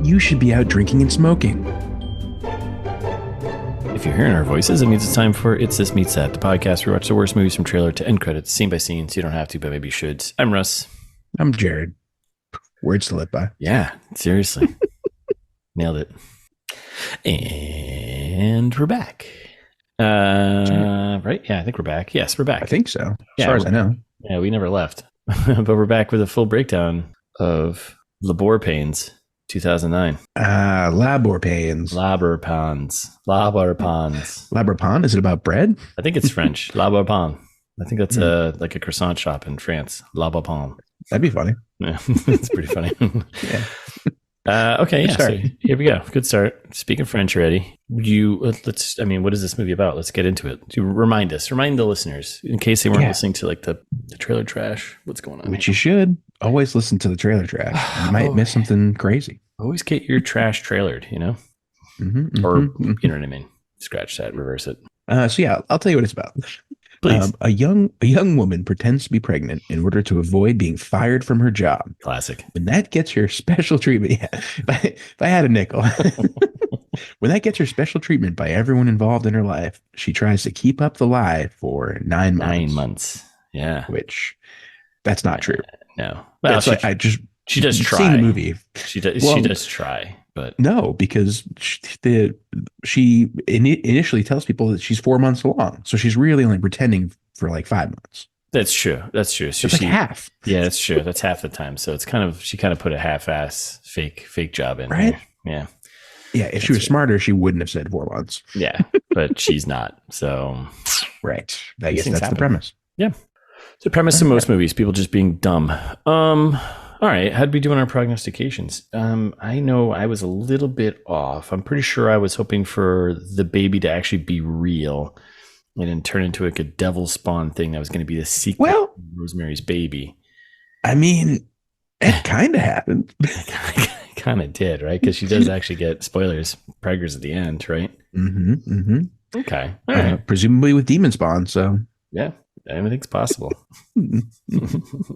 You should be out drinking and smoking. If you're hearing our voices, it means it's time for It's This Meets That, the podcast where we watch the worst movies from trailer to end credits, scene by scene, so you don't have to, but maybe you should. I'm Russ. I'm Jared. Words to live by. Yeah, seriously. Nailed it. And we're back. Right? Yeah, I think we're back. Yes, we're back. I think so, as far as I know. Yeah, we never left. But we're back with a full breakdown of Labor Pains 2009. Labor Pains. Labor Pains. Labor Pains. Labor Pain? Is it about bread? I think it's French. Labor Pain. I think that's like a croissant shop in France. Labor Pain. That'd be funny. Yeah, it's pretty funny. Yeah. Okay, yeah. So here we go. Good start. Speaking French already. What is this movie about? Let's get into it. Remind the listeners in case they weren't listening to like the trailer trash. What's going on? Which you should always listen to the trailer trash. You might miss something crazy. Always get your trash trailered, you know, or you know what I mean. Scratch that, reverse it. So yeah, I'll tell you what it's about. Please. A young woman pretends to be pregnant in order to avoid being fired from her job. Classic. When that gets her special treatment, if I had a nickel, when that gets her special treatment by everyone involved in her life, she tries to keep up the lie for 9 months. 9 months. Yeah. Which that's not true. No. Well, she does try. Seen the movie. She does try, but no, because she initially tells people that she's 4 months along, so she's really only pretending for like 5 months. That's true. So it's like half. Yeah, that's true. That's half the time. So it's she kind of put a half-ass fake job in, right? Here. Yeah. Yeah. If she was smarter, she wouldn't have said 4 months. Yeah, but she's not. So right. I guess that's the premise. Yeah. It's the premise of most movies, people just being dumb. All right. How'd we do on our prognostications? I know I was a little bit off. I'm pretty sure I was hoping for the baby to actually be real and then turn into like a devil spawn thing that was going to be the sequel to Rosemary's Baby. I mean, it kind of happened. Kind of did, right? Because she does actually get, spoilers, preggers at the end, right? Okay. All right. Presumably with demon spawn, so. Yeah. Anything's possible.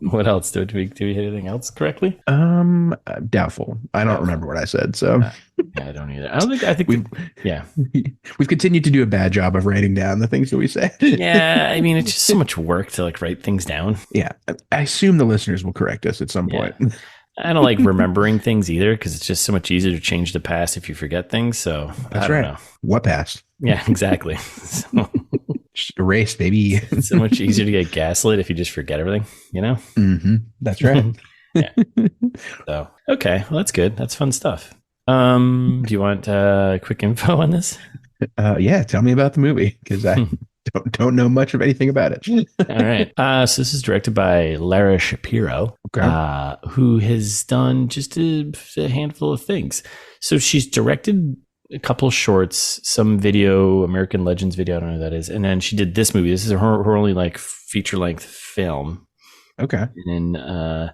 What else? Do we hit anything else correctly? Doubtful. I don't remember what I said. So I don't either. I think we've continued to do a bad job of writing down the things that we said. Yeah, I mean, it's just so much work to like write things down. Yeah, I assume the listeners will correct us at some point. I don't like remembering things either because it's just so much easier to change the past if you forget things. So that's right. Know. What past? Yeah, exactly. So. Erase, baby. It's so much easier to get gaslit if you just forget everything, you know? That's right. Yeah. So, okay. Well, that's good. That's fun stuff. Do you want quick info on this? Yeah. Tell me about the movie because I don't know much of anything about it. All right. So this is directed by Lara Shapiro, who has done just a handful of things. So she's directed a couple shorts, some video, American Legends video, I don't know who that is. And then she did this movie. This is her only like feature length film. Okay. And then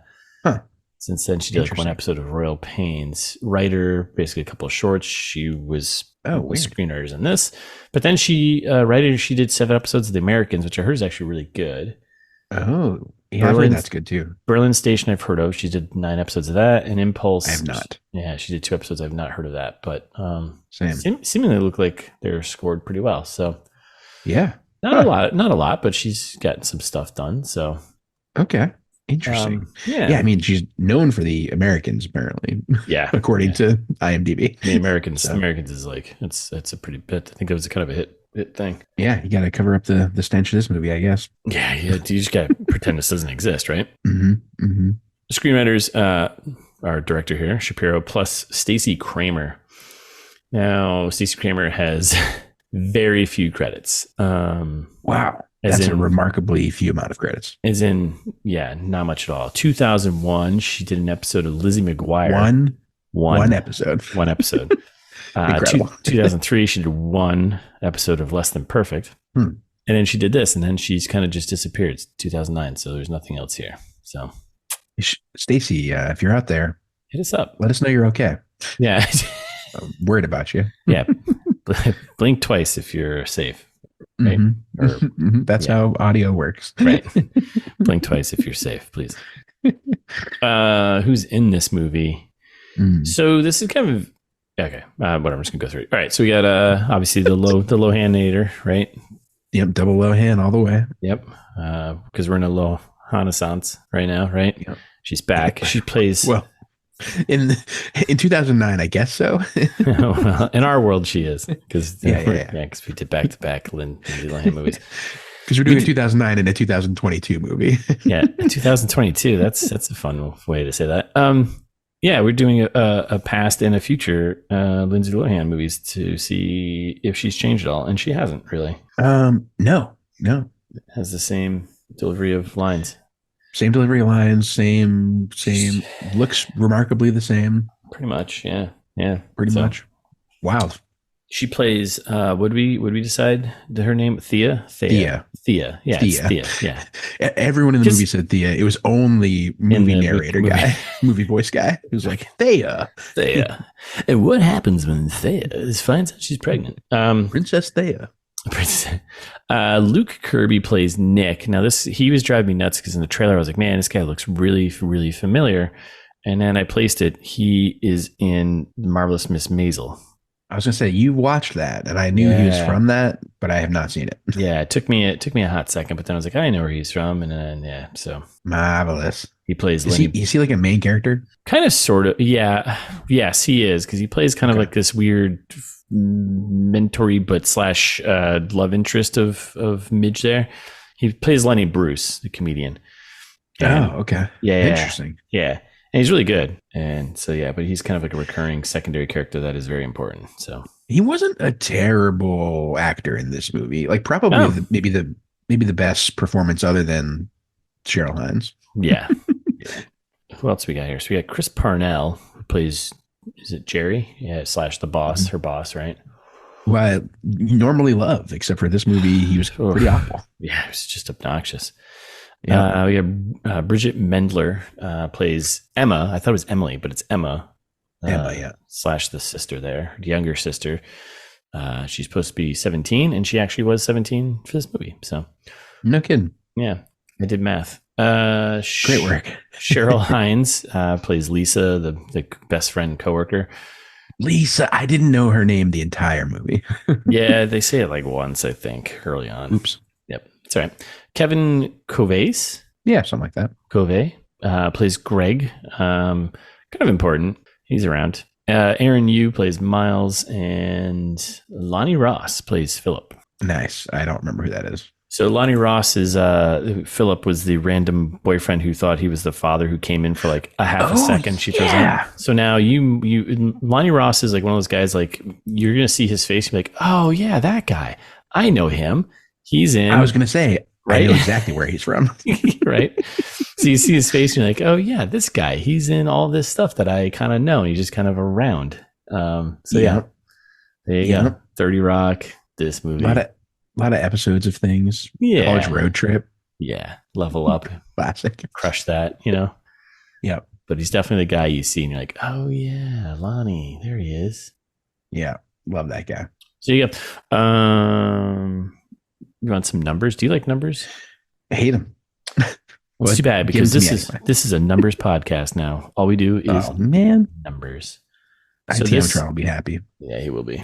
since then she did like one episode of Royal Pains. Writer, basically a couple of shorts. She was with screenwriters in this. But then she did 7 episodes of The Americans, which I heard is actually really good. Oh, yeah, I've heard that's good too. Berlin Station I've heard of. She did 9 episodes of that. And Impulse. I have not. Yeah, she did 2 episodes. I've not heard of that. But same. Seemingly look like they're scored pretty well. So yeah. Not a lot, but she's gotten some stuff done. So okay. Interesting. I mean, she's known for The Americans, apparently. Yeah. According to IMDb. The Americans is like it's a pretty bit. I think it was kind of a hit thing. Yeah, you got to cover up the stench of this movie, I guess. Yeah, you just got to pretend this doesn't exist, right? Screenwriters, our director here, Shapiro, plus Stacey Kramer. Now, Stacey Kramer has very few credits. Wow. That's a remarkably few amount of credits. Not much at all. 2001, she did an episode of Lizzie McGuire. One episode. One episode. Incredible. 2003, she did 1 episode of Less Than Perfect. And then she did this, and then she's kind of just disappeared. It's 2009, so there's nothing else here. So, Stacey, if you're out there, hit us up. Let us know you're okay. Yeah. I'm worried about you. Yeah. Blink twice if you're safe. right? Or That's how audio works. right. Blink twice if you're safe, please. Who's in this movie? So this is kind of okay. Whatever. I'm just gonna go through it. All right. So we got obviously the Lohanator, right? Yep, double Lohan all the way. Yep. Because we're in a Lohan-essence right now, right? Yep. She's back. She plays well in 2009, I guess so. Well, in our world, she is because because we did back-to-back Lindsay Lohan movies. Because we're doing a 2009 and a 2022 movie. Yeah, 2022. That's a fun way to say that. Yeah, we're doing a past and a future Lindsay Lohan movies to see if she's changed at all, and she hasn't really. No. It has the same delivery of lines. Same delivery of lines, same. Looks remarkably the same. Pretty much, yeah. Pretty much. Wow. She plays. Would we decide her name? Thea. Yeah, Thea. Yeah. Everyone in the movie said Thea. It was only movie narrator guy, movie voice guy, who's like Thea. And what happens when Thea finds out she's pregnant? Princess Thea. Luke Kirby plays Nick. Now he was driving me nuts because in the trailer I was like, man, this guy looks really, really familiar. And then I placed it. He is in Marvelous Miss Maisel. I was gonna say you watched that, and I knew he was from that, but I have not seen it. Yeah, it took me a hot second, but then I was like, I know where he's from, and then so marvelous. He plays. Is he like a main character? Kind of, sort of. Yeah, yes, he is because he plays kind of like this weird mentory but / love interest of Midge. There, he plays Lenny Bruce, the comedian. And, okay. Yeah. Interesting. Yeah. And he's really good. And so, yeah, but he's kind of like a recurring secondary character that is very important. So he wasn't a terrible actor in this movie. Like probably maybe the best performance other than Cheryl Hines. Yeah. Who else we got here? So we got Chris Parnell, who plays, is it Jerry? Yeah, / the boss, her boss, right? Who I normally love, except for this movie, he was pretty awful. Yeah, it was just obnoxious. Yeah. We have Bridgit Mendler plays Emma. I thought it was Emily, but it's Emma. / the sister there, the younger sister. She's supposed to be 17, and she actually was 17 for this movie. So, no kidding. Yeah, I did math. Great work. Cheryl Hines plays Lisa, the best friend coworker. Lisa, I didn't know her name the entire movie. Yeah, they say it like once, I think, early on. Oops. Yep, it's all right. Kevin Covais. Yeah, something like that. Covais plays Greg. Kind of important. He's around. Aaron Yu plays Miles, and Lonnie Ross plays Philip. Nice. I don't remember who that is. So Lonnie Ross is Philip was the random boyfriend who thought he was the father who came in for like a half a second. She throws him. So now you Lonnie Ross is like one of those guys, like you're gonna see his face, you're like, oh yeah, that guy. I know him. He's in. I was gonna say, right? I know exactly where he's from. Right. So you see his face, and you're like, oh yeah, this guy. He's in all this stuff that I kind of know. He's just kind of around. So yeah. There you go. 30 Rock. This movie. A lot of episodes of things. Yeah. College Road Trip. Yeah. Level Up. Classic. Crush That, you know? Yeah. But he's definitely the guy you see and you're like, oh yeah, Lonnie. There he is. Yeah. Love that guy. So you go. You want some numbers? Do you like numbers? I hate them. Well, it's too bad because this is a numbers podcast now. All we do is numbers. So ITMT will be happy. Yeah, he will be.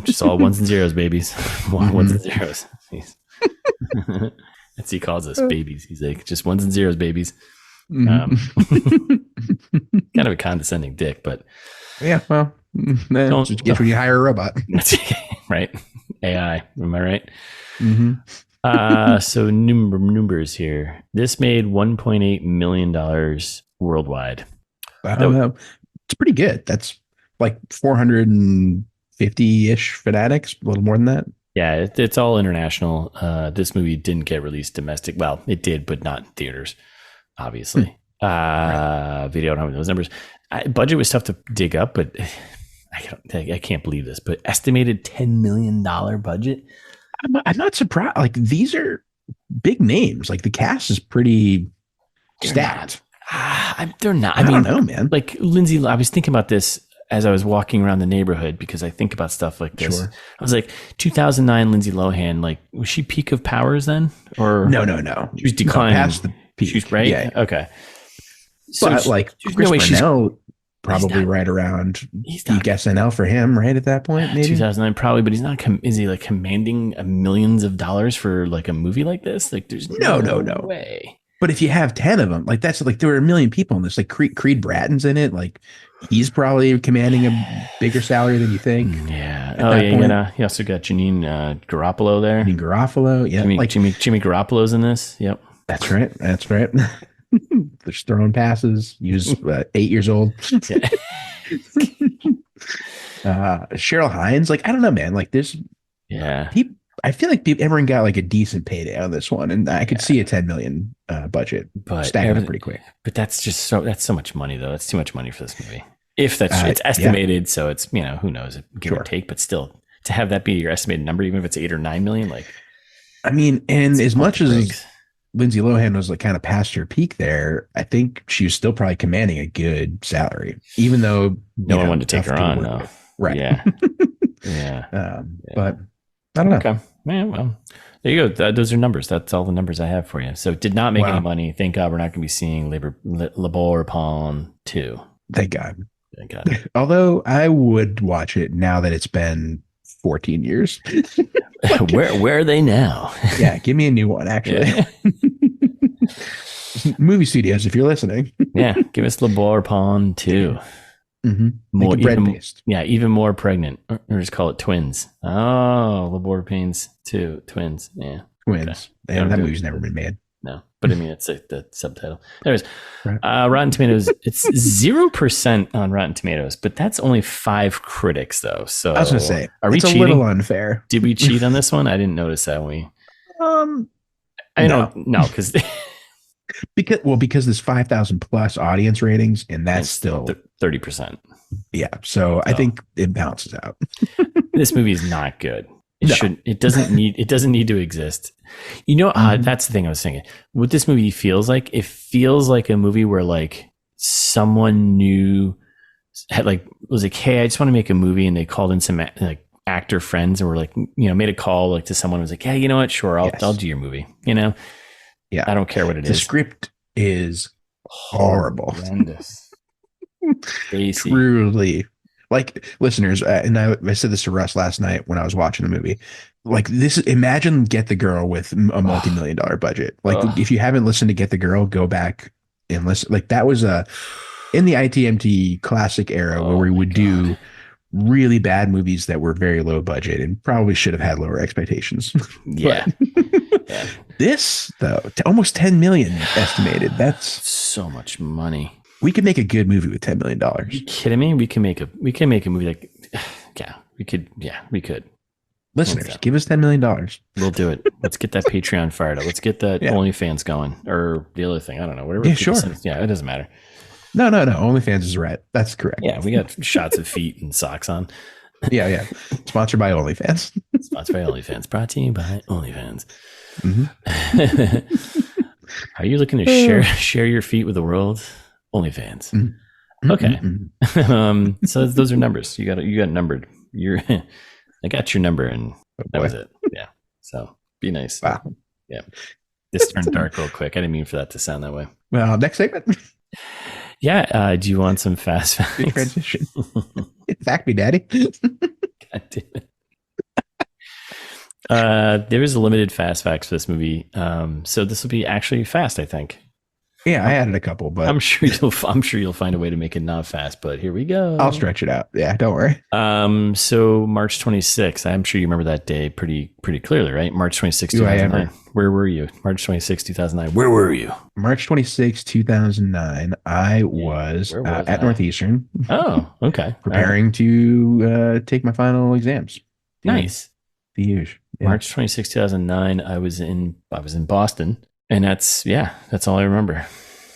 Just all ones and zeros, babies. Ones and zeros. That's he calls us babies. He's like, just ones and zeros, babies. Kind of a condescending dick, but yeah, well, that's what you get when you hire a robot. Right? AI, am I right? Mm-hmm. So numbers here. This made $1.8 million worldwide. It's pretty good. That's like 450-ish fanatics, a little more than that. Yeah, it's all international. This movie didn't get released domestic. Well, it did, but not in theaters, obviously. Right. Video, I don't have those numbers. Budget was tough to dig up, but I can't believe this. But estimated $10 million budget. I'm not surprised. Like, these are big names. Like, the cast is pretty stacked. They're not. I mean, don't know, man. Like Lindsay, I was thinking about this. as I was walking around the neighborhood, because I think about stuff like this. Sure. I was like, 2009 Lindsay Lohan, like, was she peak of powers then? Or No. She was declining. Past the peak. She was, right? Yeah. Okay. So But like Chris Parnell, probably right around peak SNL for him, right at that point, maybe 2009, probably. But he's not. Is he like commanding millions of dollars for like a movie like this? Like, there's no way. But if you have 10 of them, like that's like there were a million people in this. Like Creed Bratton's in it. Like he's probably commanding a bigger salary than you think. Yeah. Oh yeah. You also got Janine Garoppolo there. Janine Garofalo. Yeah. Jimmy Garoppolo's in this. Yep. That's right. They're throwing passes. He was 8 years old. Cheryl Hines. Like I don't know, man. Like this. Yeah. I feel like everyone got like a decent payday on this one, and I could see a 10 million budget stacking up pretty quick. But that's so much money, though. That's too much money for this movie. If that's it's estimated, so it's who knows, give or take. But still, to have that be your estimated number, even if it's 8 or 9 million, like I mean, and as much as Lindsay Lohan was like kind of past her peak there, I think she was still probably commanding a good salary, even though no one wanted to take her on. No. Right? Yeah, yeah. But I don't know. Okay. Man, well, there you go. Those are numbers. That's all the numbers I have for you. So did not make any money. Thank God we're not going to be seeing Le Beau Pawn 2. Thank God. Although I would watch it now that it's been 14 years. Where are they now? Yeah, give me a new one, actually. Yeah. Movie studios, if you're listening. Yeah, give us Le Beau Pawn 2. Mm-hmm. More bread-based. Yeah, even more pregnant. Or just call it twins. Oh, Labor Pains 2, twins. Yeah. Twins. Okay. That movie's never been made. No, but I mean, it's the subtitle. Anyways, Rotten Tomatoes, it's 0% on Rotten Tomatoes, but that's only 5 critics, though. So I was going to say, are we cheating? A little unfair. Did we cheat on this one? I didn't notice that when we... No, because... because there's 5,000 plus audience ratings, and that's still 30%. Yeah, so I think it balances out. This movie is not good. It doesn't need to exist. That's the thing I was thinking. What this movie feels like, it feels like a movie where like someone new was like, hey, I just want to make a movie, and they called in some like actor friends and were like, made a call like to someone who was like, hey, you know what? Sure, I'll do your movie. Yeah, I don't care what it is. The script is horrible. Horrendous. Truly. Like, listeners, and I said this to Russ last night when I was watching the movie. Like, this, imagine Get the Girl with a multi-million-dollar budget. Like, if you haven't listened to Get the Girl, go back and listen. Like, that was in the ITMT classic era where we would do really bad movies that were very low budget and probably should have had lower expectations. Yeah. Yeah. This, though, almost 10 million estimated. That's so much money. We could make a good movie with $10 million. Are you kidding me? We can make a movie like, we could. Listeners, give us $10 million. We'll do it. Let's get that Patreon fired up. Let's get that OnlyFans going, or the other thing. I don't know. Whatever. Yeah, sure. Yeah, it doesn't matter. No. OnlyFans is right. That's correct. Yeah, we got shots of feet and socks on. Yeah. Sponsored by OnlyFans. Sponsored by OnlyFans. Brought to you by OnlyFans. Mm-hmm. Are you looking to share your feet with the world? OnlyFans. Mm-hmm. Okay. Mm-hmm. So those are numbers. You got numbered. I got your number, and that was it. Yeah. So be nice. Wow. Yeah. This turned dark real quick. I didn't mean for that to sound that way. Well, next segment. Yeah. Do you want some fast facts? Good transition. Fact me, Daddy. God damn it. There is a limited fast facts for this movie. So this will be actually fast, I think. Yeah, I added a couple, but I'm sure you'll find a way to make it not fast, but here we go. I'll stretch it out. Yeah, don't worry. So March 26th, I'm sure you remember that day pretty clearly, right? March 26th, 2009. Where were you? March 26th, 2009. Where were you? March 26th, 2009. I was at Northeastern. Oh, okay. Preparing to take my final exams. Nice. The usual. Yeah. March 26th, 2009. I was in Boston. And that's all I remember.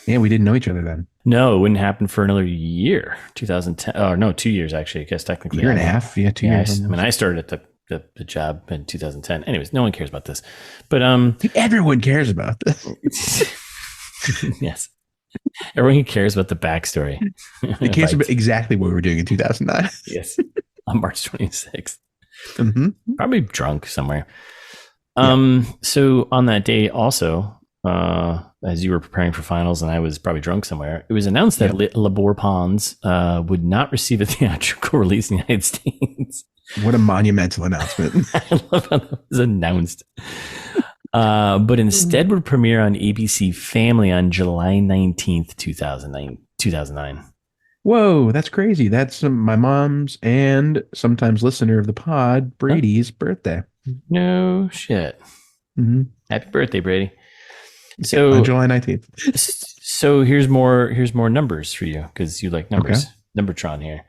Yeah, we didn't know each other then. No, it wouldn't happen for another year. 2010. Oh, no, 2 years actually. I guess technically. Year and a half. Yeah, 2 years. I started at the job in 2010. Anyways, no one cares about this. But everyone cares about this. Yes. Everyone who cares about the backstory. It cares about exactly what we were doing in 2009. Yes, on March 26th. Mm-hmm. Probably drunk somewhere. So on that day also, as you were preparing for finals and I was probably drunk somewhere, it was announced that Labor Ponds would not receive a theatrical release in the United States. What a monumental announcement. I love how that was announced. But instead would premiere on ABC Family on July 19th, 2009. Whoa, that's crazy. That's my mom's and sometimes listener of the pod, Brady's birthday. No shit. Mm-hmm. Happy birthday, Brady. So on July 19th. So here's more numbers for you because you like numbers. Okay. Numbertron here.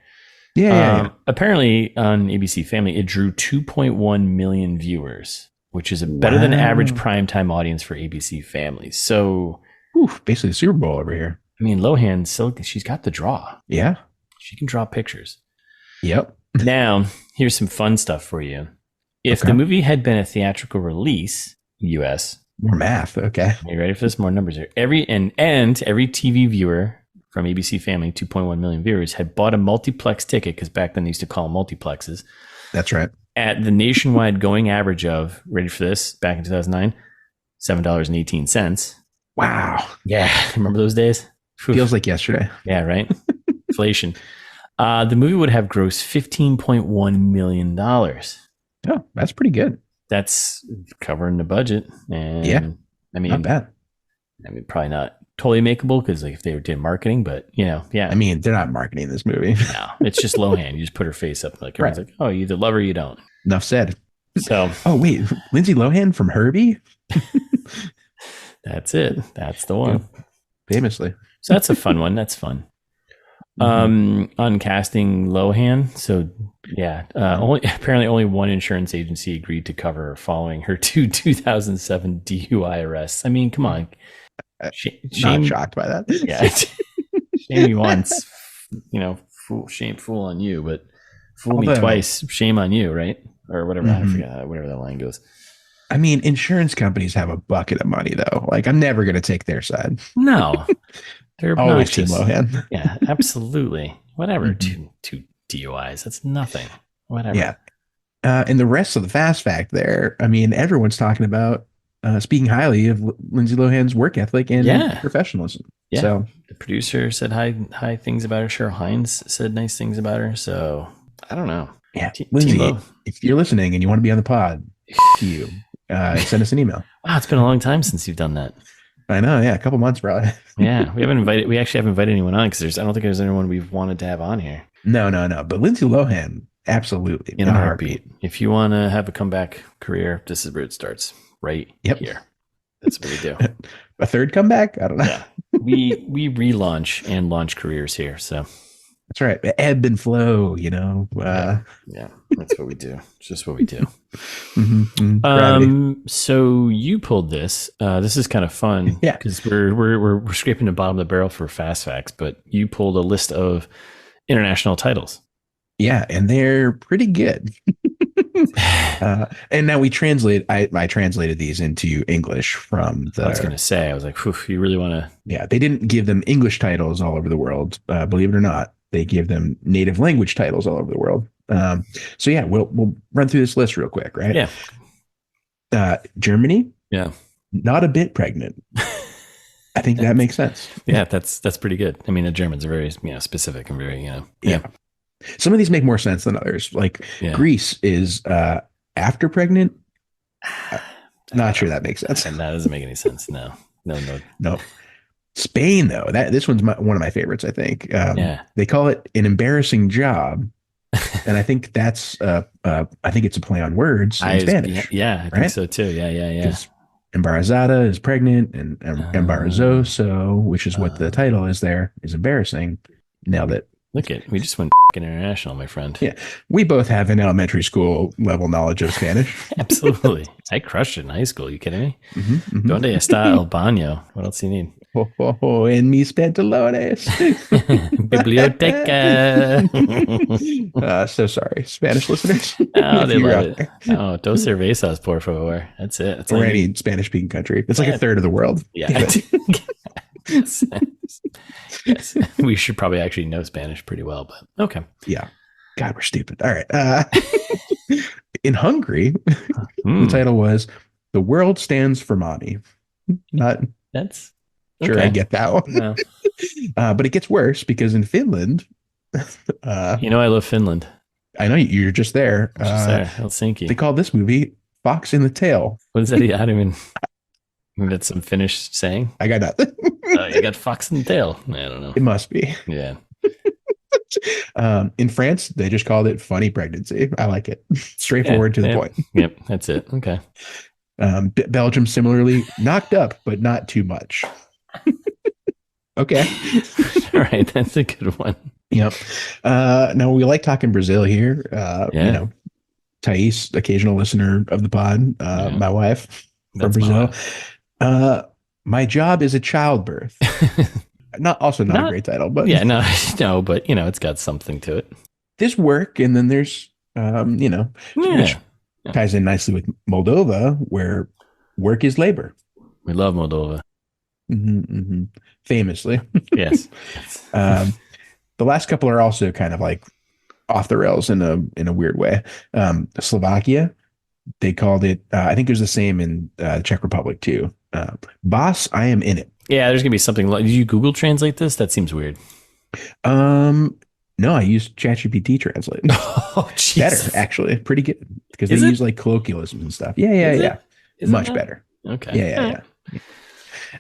Yeah. Apparently on ABC Family, it drew 2.1 million viewers, which is a better than average primetime audience for ABC Family. So basically the Super Bowl over here. I mean, Lohan, she's got the draw. Yeah. She can draw pictures. Yep. Now, here's some fun stuff for you. If the movie had been a theatrical release, US. More math. Okay. Are you ready for this? More numbers here. Every TV viewer from ABC Family, 2.1 million viewers, had bought a multiplex ticket, because back then they used to call them multiplexes. That's right. At the nationwide going average of, ready for this, back in 2009, $7.18. Wow. Yeah. Remember those days? Feels like yesterday. Yeah, right? Inflation. The movie would have grossed $15.1 million. Oh, that's pretty good. That's covering the budget. And I mean, not bad. I mean, probably not totally makeable because like if they did marketing, but yeah. I mean, they're not marketing this movie. No, it's just Lohan. You just put her face up. Like everyone's like, oh, you either love her or you don't. Enough said. So. Oh, wait. Lindsay Lohan from Herbie? That's it. That's the one. Yeah. Famously. So that's a fun one. That's fun. On casting Lohan. So apparently only one insurance agency agreed to cover her following her 2007 DUI arrests. I mean, come on. Not shocked by that. Yeah. Shame you once, fool on you, but fool me twice, shame on you, right? Or whatever. I forget whatever that line goes. I mean, insurance companies have a bucket of money, though. Like, I'm never going to take their side. No. They're always Team Lohan. Yeah, absolutely. Whatever. Two DUIs. That's nothing. Whatever. Yeah. And the rest of the fast fact there, I mean, everyone's talking about speaking highly of Lindsay Lohan's work ethic and professionalism. Yeah. So the producer said high things about her. Cheryl Hines said nice things about her. So I don't know. Yeah. Lindsay, if you're listening and you want to be on the pod, you send us an email. Wow, it's been a long time since you've done that. I know, yeah, a couple months probably. Yeah, we actually haven't invited anyone on because I don't think there's anyone we've wanted to have on here. No. But Lindsay Lohan, absolutely. In a heartbeat. If you want to have a comeback career, this is where it starts. Right here. That's what we do. A third comeback? I don't know. Yeah. We relaunch and launch careers here. So that's right. Ebb and flow, Yeah, that's what we do. It's just what we do. So you pulled this. This is kind of fun. Yeah. Because we're scraping the bottom of the barrel for fast facts, but you pulled a list of international titles. Yeah, and they're pretty good. And now I translated these into English from the. I was going to say, I was like, you really want to. Yeah, they didn't give them English titles all over the world. Believe it or not, they give them native language titles all over the world. So yeah, we'll run through this list real quick, right? Yeah. Germany. Yeah. Not a bit pregnant. I think that makes sense. Yeah, that's pretty good. I mean, the Germans are very specific and very Yeah. Some of these make more sense than others. Like Greece is after pregnant. Not sure that makes sense. And that doesn't make any sense. No. Spain, though, this one's one of my favorites. I think. They call it an embarrassing job, and I think that's I think it's a play on words in Spanish. Yeah, I think so too. Yeah. Embarazada is pregnant, and embarazoso, which is what the title is there, is embarrassing. Nailed it. Look we just went international, my friend. Yeah, we both have an elementary school level knowledge of Spanish. Absolutely. I crushed it in high school. You kidding me? Donde está el baño? What else do you need? En mis pantalones. Biblioteca. So sorry, Spanish listeners. Oh, they love it. Oh, dos cervezas, por favor. That's it. Or any Spanish-speaking country. It's like a third of the world. Yeah. Yes, we should probably actually know Spanish pretty well, but okay. Yeah. God, we're stupid. All right. In Hungary, the title was "The World Stands for Mommy." Not That's sure okay. I get that one. No. But it gets worse because in Finland, I love Finland. I know you're just there. Just there, Helsinki. They call this movie "Fox in the Tail." What is that? I don't even. That's some Finnish saying. I got nothing. You got fox in the tail. I don't know. It must be. Yeah. In France, they just called it "Funny Pregnancy." I like it. Straightforward to the point. Yep, that's it. Okay. Belgium, similarly, knocked up, but not too much. Okay. All right, that's a good one. Yep. Now we like talking Brazil here. Thais, occasional listener of the pod, my wife from Brazil. My job is a childbirth. Not a great title, but no, but it's got something to it. There's work, and then there's which ties in nicely with Moldova, where work is labor. We love Moldova. Famously. Yes. The last couple are also kind of like off the rails in a weird way. Slovakia, they called it, I think it was the same in the Czech Republic too. Boss, I am in it. Yeah, there's gonna be something like, did you Google translate this? That seems weird. No, I used ChatGPT translate. Oh, Jesus. Better, actually. Pretty good. Because they use like colloquialisms and stuff. Yeah. Much better. Okay. Yeah.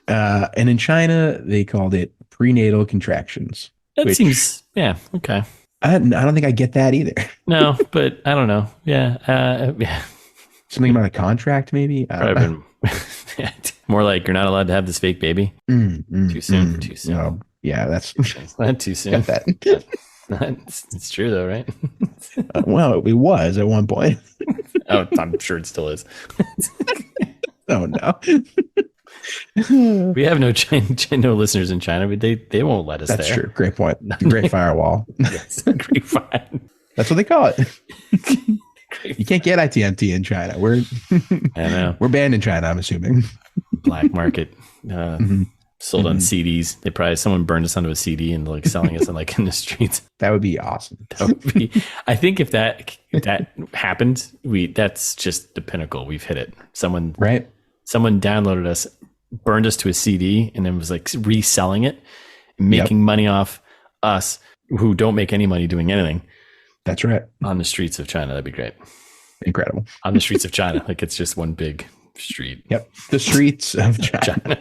And in China, they called it prenatal contractions. That seems, okay. I don't think I get that either. No, but I don't know. Yeah. Something about a contract, maybe? More like you're not allowed to have this fake baby. Too soon. Too soon. Oh, yeah, that's not too soon. That. It's true though, right? Well, it was at one point. Oh, I'm sure it still is. Oh no. We have no listeners in China, but they won't let us. That's there. true. Great point. The Great Firewall. Yes, Great Fire. That's what they call it. You can't get ITMT in China. I know. We're banned in China, I'm assuming. Black market. Sold on CDs. They probably someone burned us onto a CD and like selling us in the streets. That would be awesome. I think if that happened, that's just the pinnacle. We've hit it. Someone downloaded us, burned us to a CD, and then was like reselling it, making money off us who don't make any money doing anything. That's right. On the streets of China. That'd be great. Incredible. On the streets of China. Like it's just one big street. Yep. The streets of China.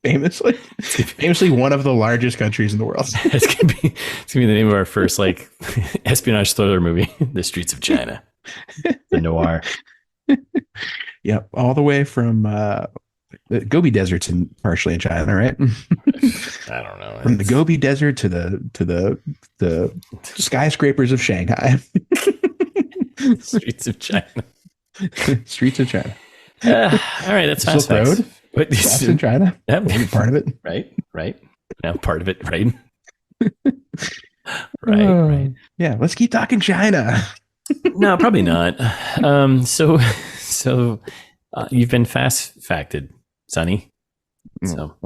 Famously one of the largest countries in the world. It's gonna be the name of our first espionage thriller movie, The Streets of China. The noir. Yep. All the way from the Gobi Desert's partially in China, right? I don't know. From the Gobi Desert to the skyscrapers of Shanghai. Streets of China. Streets of China. All right, that's Fast Facts. Road. That's in China. Yep. Maybe part of it. Right. Now part of it, right? Right. Yeah, let's keep talking China. No, probably not. So you've been fast-facted, Sonny. So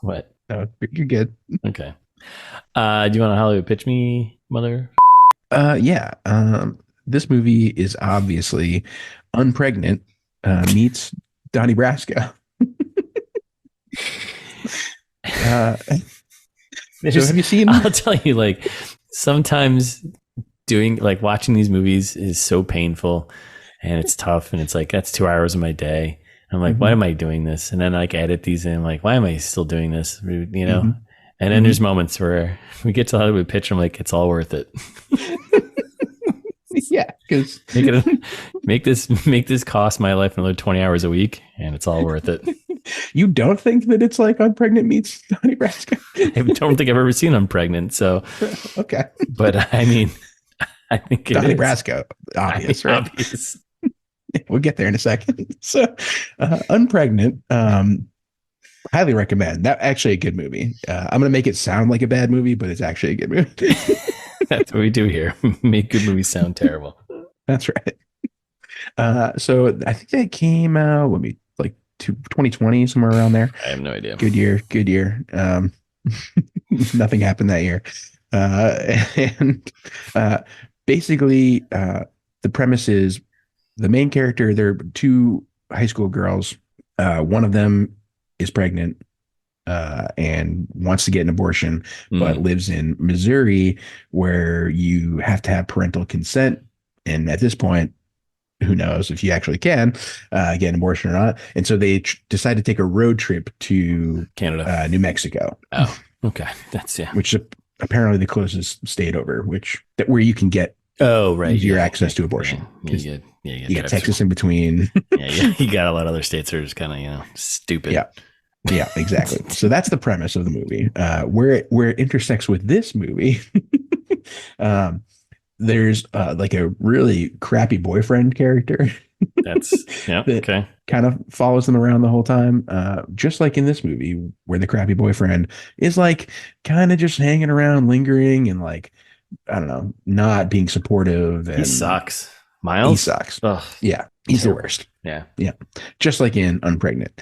what? No, you're good. Okay. Do you want to Hollywood pitch me, mother? Yeah. This movie is obviously Unpregnant meets Donnie Brasco. So have you seen? I'll tell you, sometimes watching these movies is so painful and it's tough, and it's that's 2 hours of my day. I'm like, why am I doing this? And then edit these in. I'm like, why am I still doing this? And then there's moments where we get to Hollywood pitch. I'm like, it's all worth it. Yeah, because make this cost my life another 20 hours a week, and it's all worth it. You don't think that it's like Unpregnant meets Donnie Brasco? I don't think I've ever seen Unpregnant. So okay, but I mean, I think Donnie Brasco, obvious, right? Obvious. We'll get there in a second. So, Unpregnant, highly recommend. That actually a good movie. I'm gonna make it sound like a bad movie, but it's actually a good movie. That's what we do here. Make good movies sound terrible. That's right. So I think that came out 2020, somewhere around there. I have no idea. Good year. Nothing happened that year. And uh, basically, the premise is the main character, they're two high school girls. One of them is pregnant and wants to get an abortion, but lives in Missouri where you have to have parental consent. And at this point, who knows if you actually can get an abortion or not. And so they decide to take a road trip to Canada, New Mexico. Oh, okay. That's which is apparently the closest state over, where you can get easier access to abortion. You got Texas in between. You got a lot of other states that are just kind of stupid. Yeah, exactly. So that's the premise of the movie. Where it intersects with this movie, there's like a really crappy boyfriend character. Okay. Kind of follows them around the whole time. Just like in this movie, where the crappy boyfriend is like kind of just hanging around, lingering, and like, I don't know, not being supportive. And he sucks. Miles? He sucks. Ugh. Yeah. He's the worst. Yeah. Yeah. Just like in Unpregnant.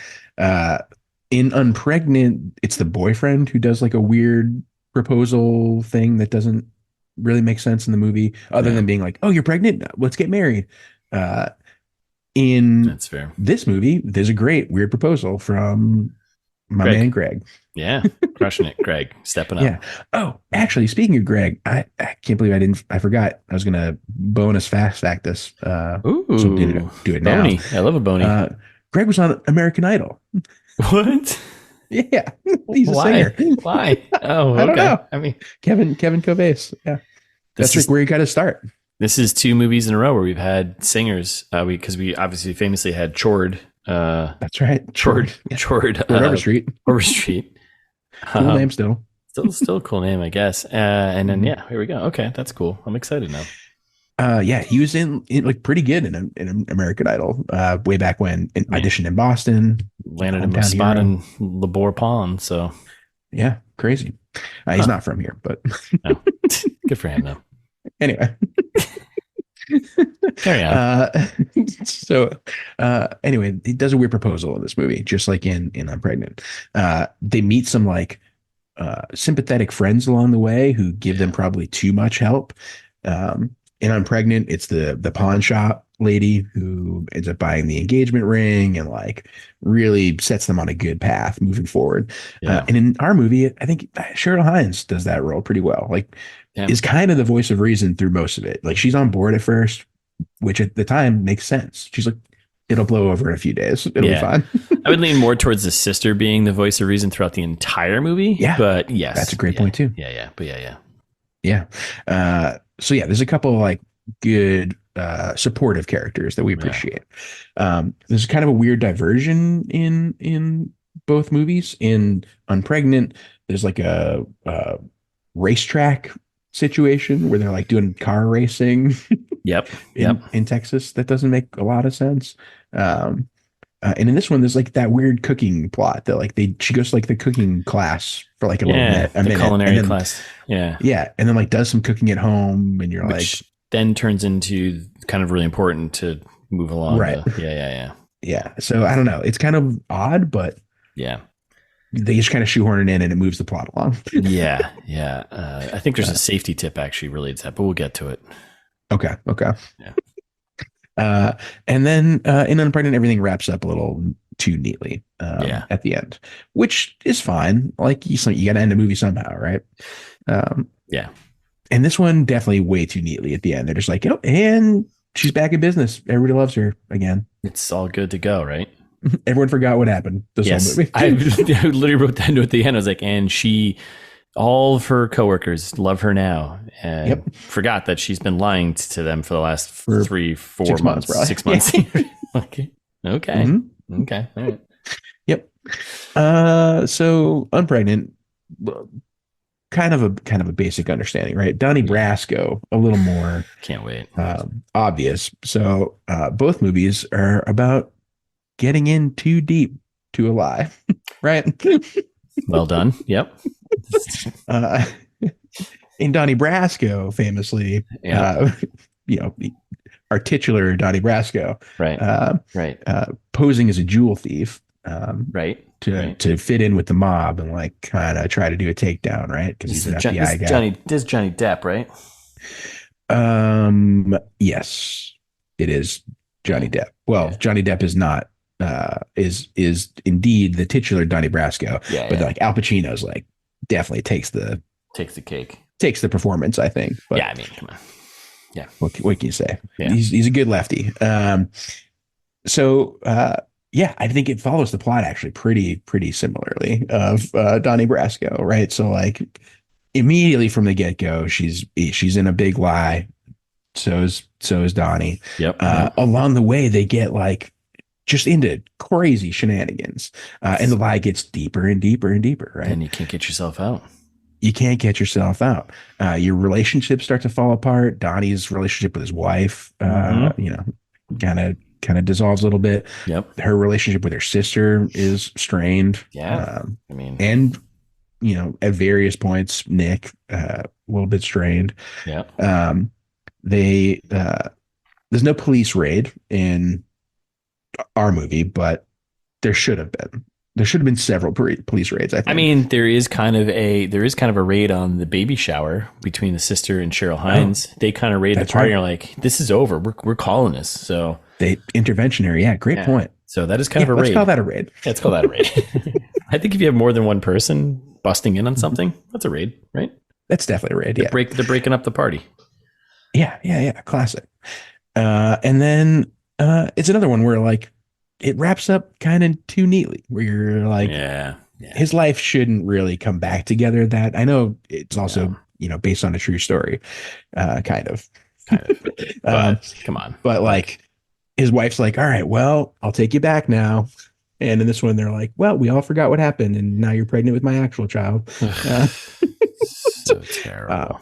In Unpregnant, it's the boyfriend who does like a weird proposal thing that doesn't really make sense in the movie, other than being like, "Oh, you're pregnant? Let's get married." That's fair. This movie, there's a great weird proposal from my man Greg. Yeah, crushing it, Greg, stepping up. Yeah. Oh, actually, speaking of Greg, I can't believe I forgot. I was gonna bonus fast fact this. Ooh, so do it Boney. now. I love a Boney. Greg was on American Idol. What? Yeah, he's a singer. Why? Oh, okay. I don't know. I mean, Kevin Covais. Yeah, that's like where you got to start. This is 2 movies in a row where we've had singers. Because we obviously famously had Chord. That's right, Chord. Overstreet. Overstreet. Cool name still. Still a cool name, I guess. And then here we go. Okay, that's cool. I'm excited now. He was in like pretty good in American Idol way back when. Auditioned in Boston, landed in a spot in Labor Pond. So yeah, crazy. He's not from here, but no. Good for him though. Anyway, carry on. Anyway, he does a weird proposal in this movie, just like in Unpregnant. They meet some like sympathetic friends along the way who give them probably too much help. In Unpregnant, it's the pawn shop lady who ends up buying the engagement ring and like really sets them on a good path moving forward. And in our movie, I think Cheryl Hines does that role pretty well. Like, is kind of the voice of reason through most of it. Like, she's on board at first, which at the time makes sense. She's like, it'll blow over in a few days. It'll be fine. I would lean more towards the sister being the voice of reason throughout the entire movie. Yeah, but yes, that's a great point too. Yeah. So yeah, there's a couple of like good supportive characters that we appreciate. There's kind of a weird diversion in both movies. In Unpregnant, there's like a racetrack situation where they're like doing car racing. In Texas, that doesn't make a lot of sense. And in this one, there's like that weird cooking plot that like she goes to like the cooking class for like a minute, culinary class. And then like does some cooking at home, and you're which then turns into kind of really important to move along. Right. Yeah. So I don't know. It's kind of odd, but they just kind of shoehorn it in and it moves the plot along. I think there's a safety tip actually related to that, but we'll get to it. Okay. Yeah. And then in Unpregnant, everything wraps up a little too neatly at the end, which is fine. Like you got to end a movie somehow, right? And this one definitely way too neatly at the end. They're just like, and she's back in business. Everybody loves her again. It's all good to go, right? Everyone forgot what happened this whole movie. I literally wrote that note at the end. I was like, and all of her coworkers love her now, and forgot that she's been lying to them for the last 3-4 months, 6 months. Okay. Mm-hmm. Okay. All right. Yep. So Unpregnant, kind of a basic understanding, right? Donnie Brasco, a little more can't wait. Obvious. So both movies are about getting in too deep to a lie, right? Well done. Yep. In Donnie Brasco, famously, our titular Donnie Brasco, right, posing as a jewel thief, right, to fit in with the mob and like kind of try to do a takedown, right? Because he's an FBI guy. This is Johnny Depp, right? Yes, it is Johnny Depp. Well, Johnny Depp is not is indeed the titular Donnie Brasco, but like Al Pacino's like definitely takes the cake, takes the performance, I think. But yeah, I mean, come on. Yeah. What can you say? Yeah. He's a good lefty. Yeah, I think it follows the plot actually pretty similarly of Donnie Brasco, right? So like immediately from the get-go, she's in a big lie. So is Donnie. Yep. Along the way, they get like just into crazy shenanigans. And the lie gets deeper and deeper and deeper, right? And you can't get yourself out. You can't get yourself out. Your relationships start to fall apart. Donnie's relationship with his wife, kind of dissolves a little bit. Yep. Her relationship with her sister is strained. Yeah. And at various points, Nick, a little bit strained. Yeah. There's no police raid in our movie, but there should have been. There should have been several police raids. I think. I mean, there is kind of a raid on the baby shower between the sister and Cheryl Hines. Oh, they kind of raid the party and are like, "This is over. We're calling this." So interventionary. Yeah, great point. So that is kind of a raid. Let's call that a raid. Yeah, let's call that a raid. I think if you have more than one person busting in on something, that's a raid, right? That's definitely a raid. Yeah, they're breaking up the party. Yeah. Classic. And then it's another one where like it wraps up kind of too neatly, where you're like, his life shouldn't really come back together. That I know it's also based on a true story, kind of. But come on. But like his wife's like, all right, well, I'll take you back now. And in this one, they're like, well, we all forgot what happened, and now you're pregnant with my actual child. So terrible.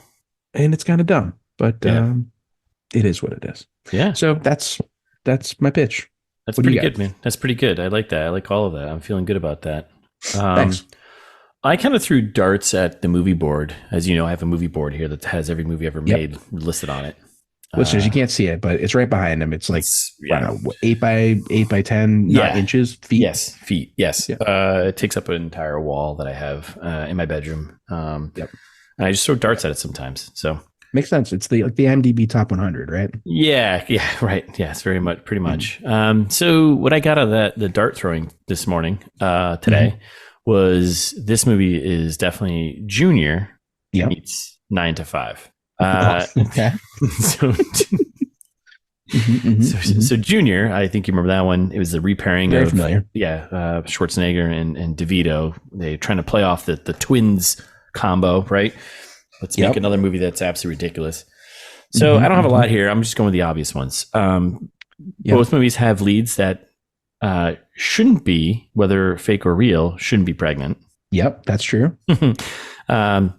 And it's kind of dumb, but it is what it is. Yeah. So that's my pitch. That's pretty good, man. That's pretty good. I like that. I like all of that. I'm feeling good about that. Thanks. I kind of threw darts at the movie board. As you know, I have a movie board here that has every movie ever made listed on it. Listeners, you can't see it, but it's right behind him. It's like, I don't know, 8 by 10, not inches, feet. Yes, feet. Yes. Yeah. It takes up an entire wall that I have in my bedroom. And I just throw darts at it sometimes. So makes sense. It's the IMDb top 100, right? Yeah, right. Yeah, it's pretty much. So what I got out of the dart throwing this morning, today, was this movie is definitely Junior meets 9 to 5. Okay. So Junior, I think you remember that one. It was the repairing Very of familiar. Schwarzenegger and DeVito. They trying to play off the twins combo, right? Let's make another movie that's absolutely ridiculous. So I don't have a lot here. I'm just going with the obvious ones. Both movies have leads that shouldn't be, whether fake or real, shouldn't be pregnant. Yep, that's true.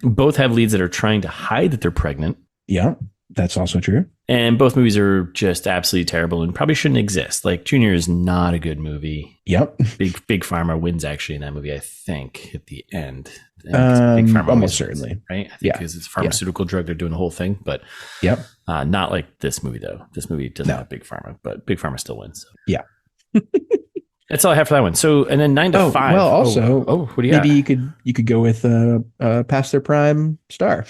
Both have leads that are trying to hide that they're pregnant. Yeah, that's also true. And both movies are just absolutely terrible and probably shouldn't exist. Like Junior is not a good movie. Yep. Big Pharma wins actually in that movie, I think, at the end. Big Pharma almost certainly. Right? I think because it's a pharmaceutical drug, they're doing the whole thing. But not like this movie, though. This movie doesn't have Big Pharma, but Big Pharma still wins. So. Yeah. That's all I have for that one. So, and then 9 to 5. Well, also, what do you maybe you could go with past their prime star.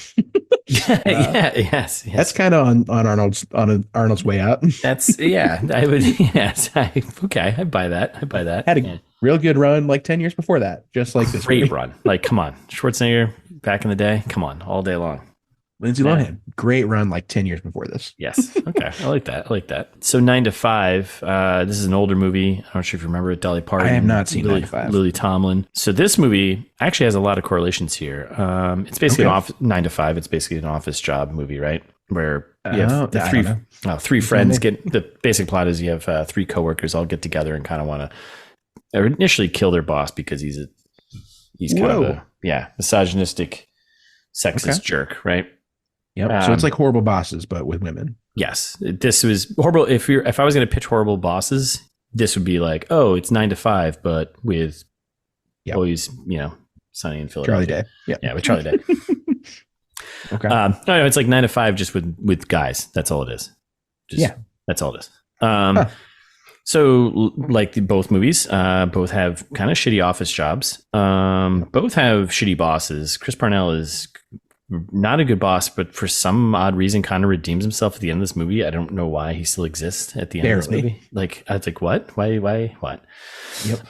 Yes. That's kind of on Arnold's way out. That's I would. Yes. Okay. I buy that. Had a real good run like 10 years before that, just like this. Great run. Like, come on, Schwarzenegger back in the day. Come on, all day long. Lindsay Lohan, great run like 10 years before this. Yes. Okay. I like that. So 9 to 5. This is an older movie. I'm not sure if you remember it. Dolly Parton. I have not seen 9 to 5. Lily Tomlin. So this movie actually has a lot of correlations here. It's basically 9 to 5. It's basically an office job movie, right? Where you have three friends get. The basic plot is you have 3 coworkers all get together and kind of want to initially kill their boss because he's kind of a misogynistic, sexist jerk, right? Yep. So it's like Horrible Bosses, but with women. Yes. This was horrible. If I was going to pitch Horrible Bosses, this would be like, oh, it's 9 to 5, but with always, Sunny in Philadelphia. Charlie Day. Yeah, with Charlie Day. Okay. No, it's like 9 to 5 just with guys. That's all it is. That's all it is. Like both movies, both have kind of shitty office jobs. Both have shitty bosses. Chris Parnell is not a good boss, but for some odd reason kind of redeems himself at the end of this movie. I don't know why he still exists at the end of this movie. Like, I was like, what? Why, what? Yep.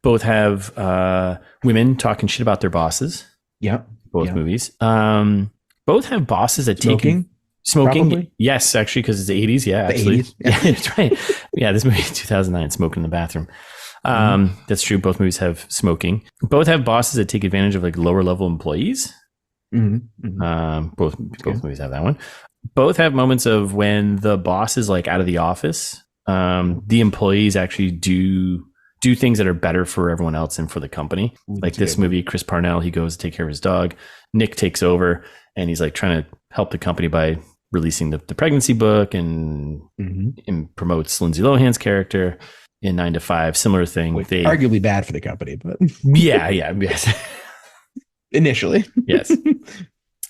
Both have women talking shit about their bosses. Yep. Both movies. Both have bosses that Smoking, probably? Yes, actually, because it's the 80s. Yeah, absolutely. Yeah, that's right. Yeah, this movie 2009, Smoking in the Bathroom. That's true. Both movies have smoking. Both have bosses that take advantage of like lower level employees. Both movies have that one. Both have moments of when the boss is like out of the office. The employees actually do things that are better for everyone else and for the company. Like this movie, Chris Parnell, he goes to take care of his dog. Nick takes over and he's like trying to help the company by releasing the pregnancy book and promotes Lindsay Lohan's character in 9 to 5. Similar thing. They arguably bad for the company, but yes. Initially, yes.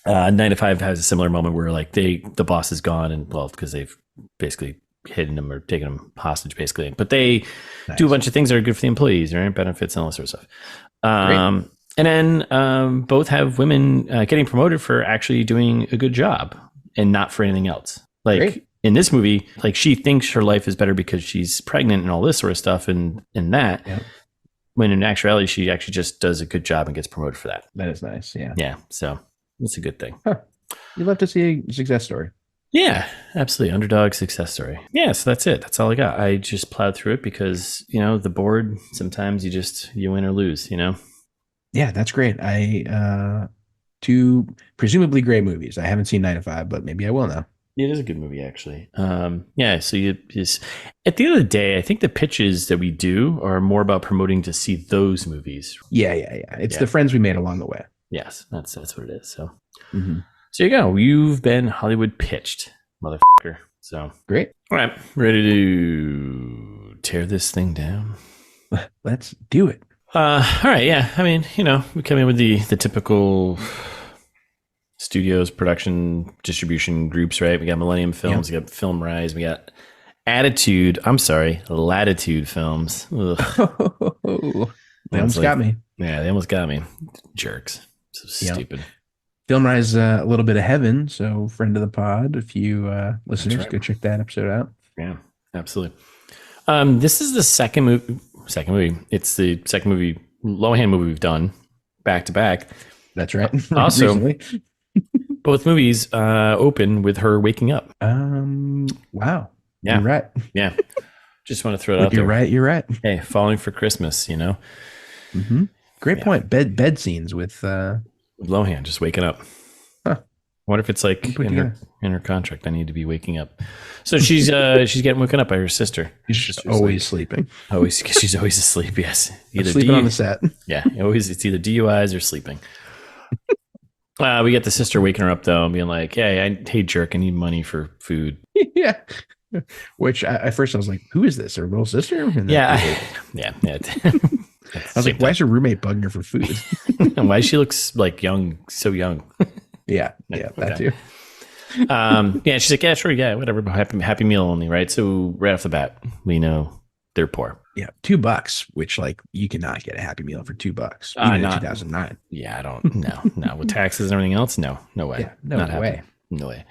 9 to 5 has a similar moment where like the boss is gone and because they've basically hidden him or taken him hostage basically, but they do a bunch of things that are good for the employees, right? Benefits and all that sort of stuff. And then both have women getting promoted for actually doing a good job and not for anything else. Like in this movie, like she thinks her life is better because she's pregnant and all this sort of stuff and that. Yep. When in actuality, she actually just does a good job and gets promoted for that. That is nice. Yeah. Yeah. So it's a good thing. Huh. You love to see a success story. Yeah, absolutely. Underdog success story. Yeah. So that's it. That's all I got. I just plowed through it because, the board, sometimes you win or lose, Yeah, that's great. Two presumably great movies. I haven't seen 9 to 5, but maybe I will now. It is a good movie, actually. Yeah, so you just at the end of the day, I think the pitches that we do are more about promoting to see those movies. Yeah. It's the friends we made along the way. Yes, that's what it is. So, So you go. You've been Hollywood pitched, motherfucker. So great. All right, ready to tear this thing down? Let's do it. All right. Yeah. I mean, we come in with the typical studios, production, distribution groups, right? We got Millennium Films, we got Film Rise, we got Latitude Films. They almost got me. Yeah, they almost got me. Jerks. So stupid. Film Rise, a little bit of heaven. So friend of the pod, if you listeners, go check that episode out. Yeah, absolutely. This is the second movie. It's the second movie, Lohan movie we've done back to back. That's right. Also, both movies open with her waking up. Wow. Yeah. You're right. Yeah. Just want to throw it out there. You're right. Hey, falling for Christmas, Great point. Bed scenes with Lohan just waking up. Huh. I wonder if it's like in her contract. I need to be waking up. So she's getting woken up by her sister. She's always sleeping. She's always asleep. Yes, either sleeping on the set. Yeah, it's either DUIs or sleeping. We get the sister waking her up though and being like, "Hey, jerk, I need money for food." Yeah. Which at first I was like, "Who is this? Her little sister?" And yeah. I was like, "Why is her roommate bugging her for food?" And why she looks like young, so young. Yeah, that too. She's like, "Yeah, sure, yeah, whatever. Happy meal only, right?" So right off the bat, we know they're poor. Yeah, $2, which like you cannot get a Happy Meal for $2. Even in 2009. Yeah, I don't. No, with taxes and everything else, no way. Yeah, no way. No way.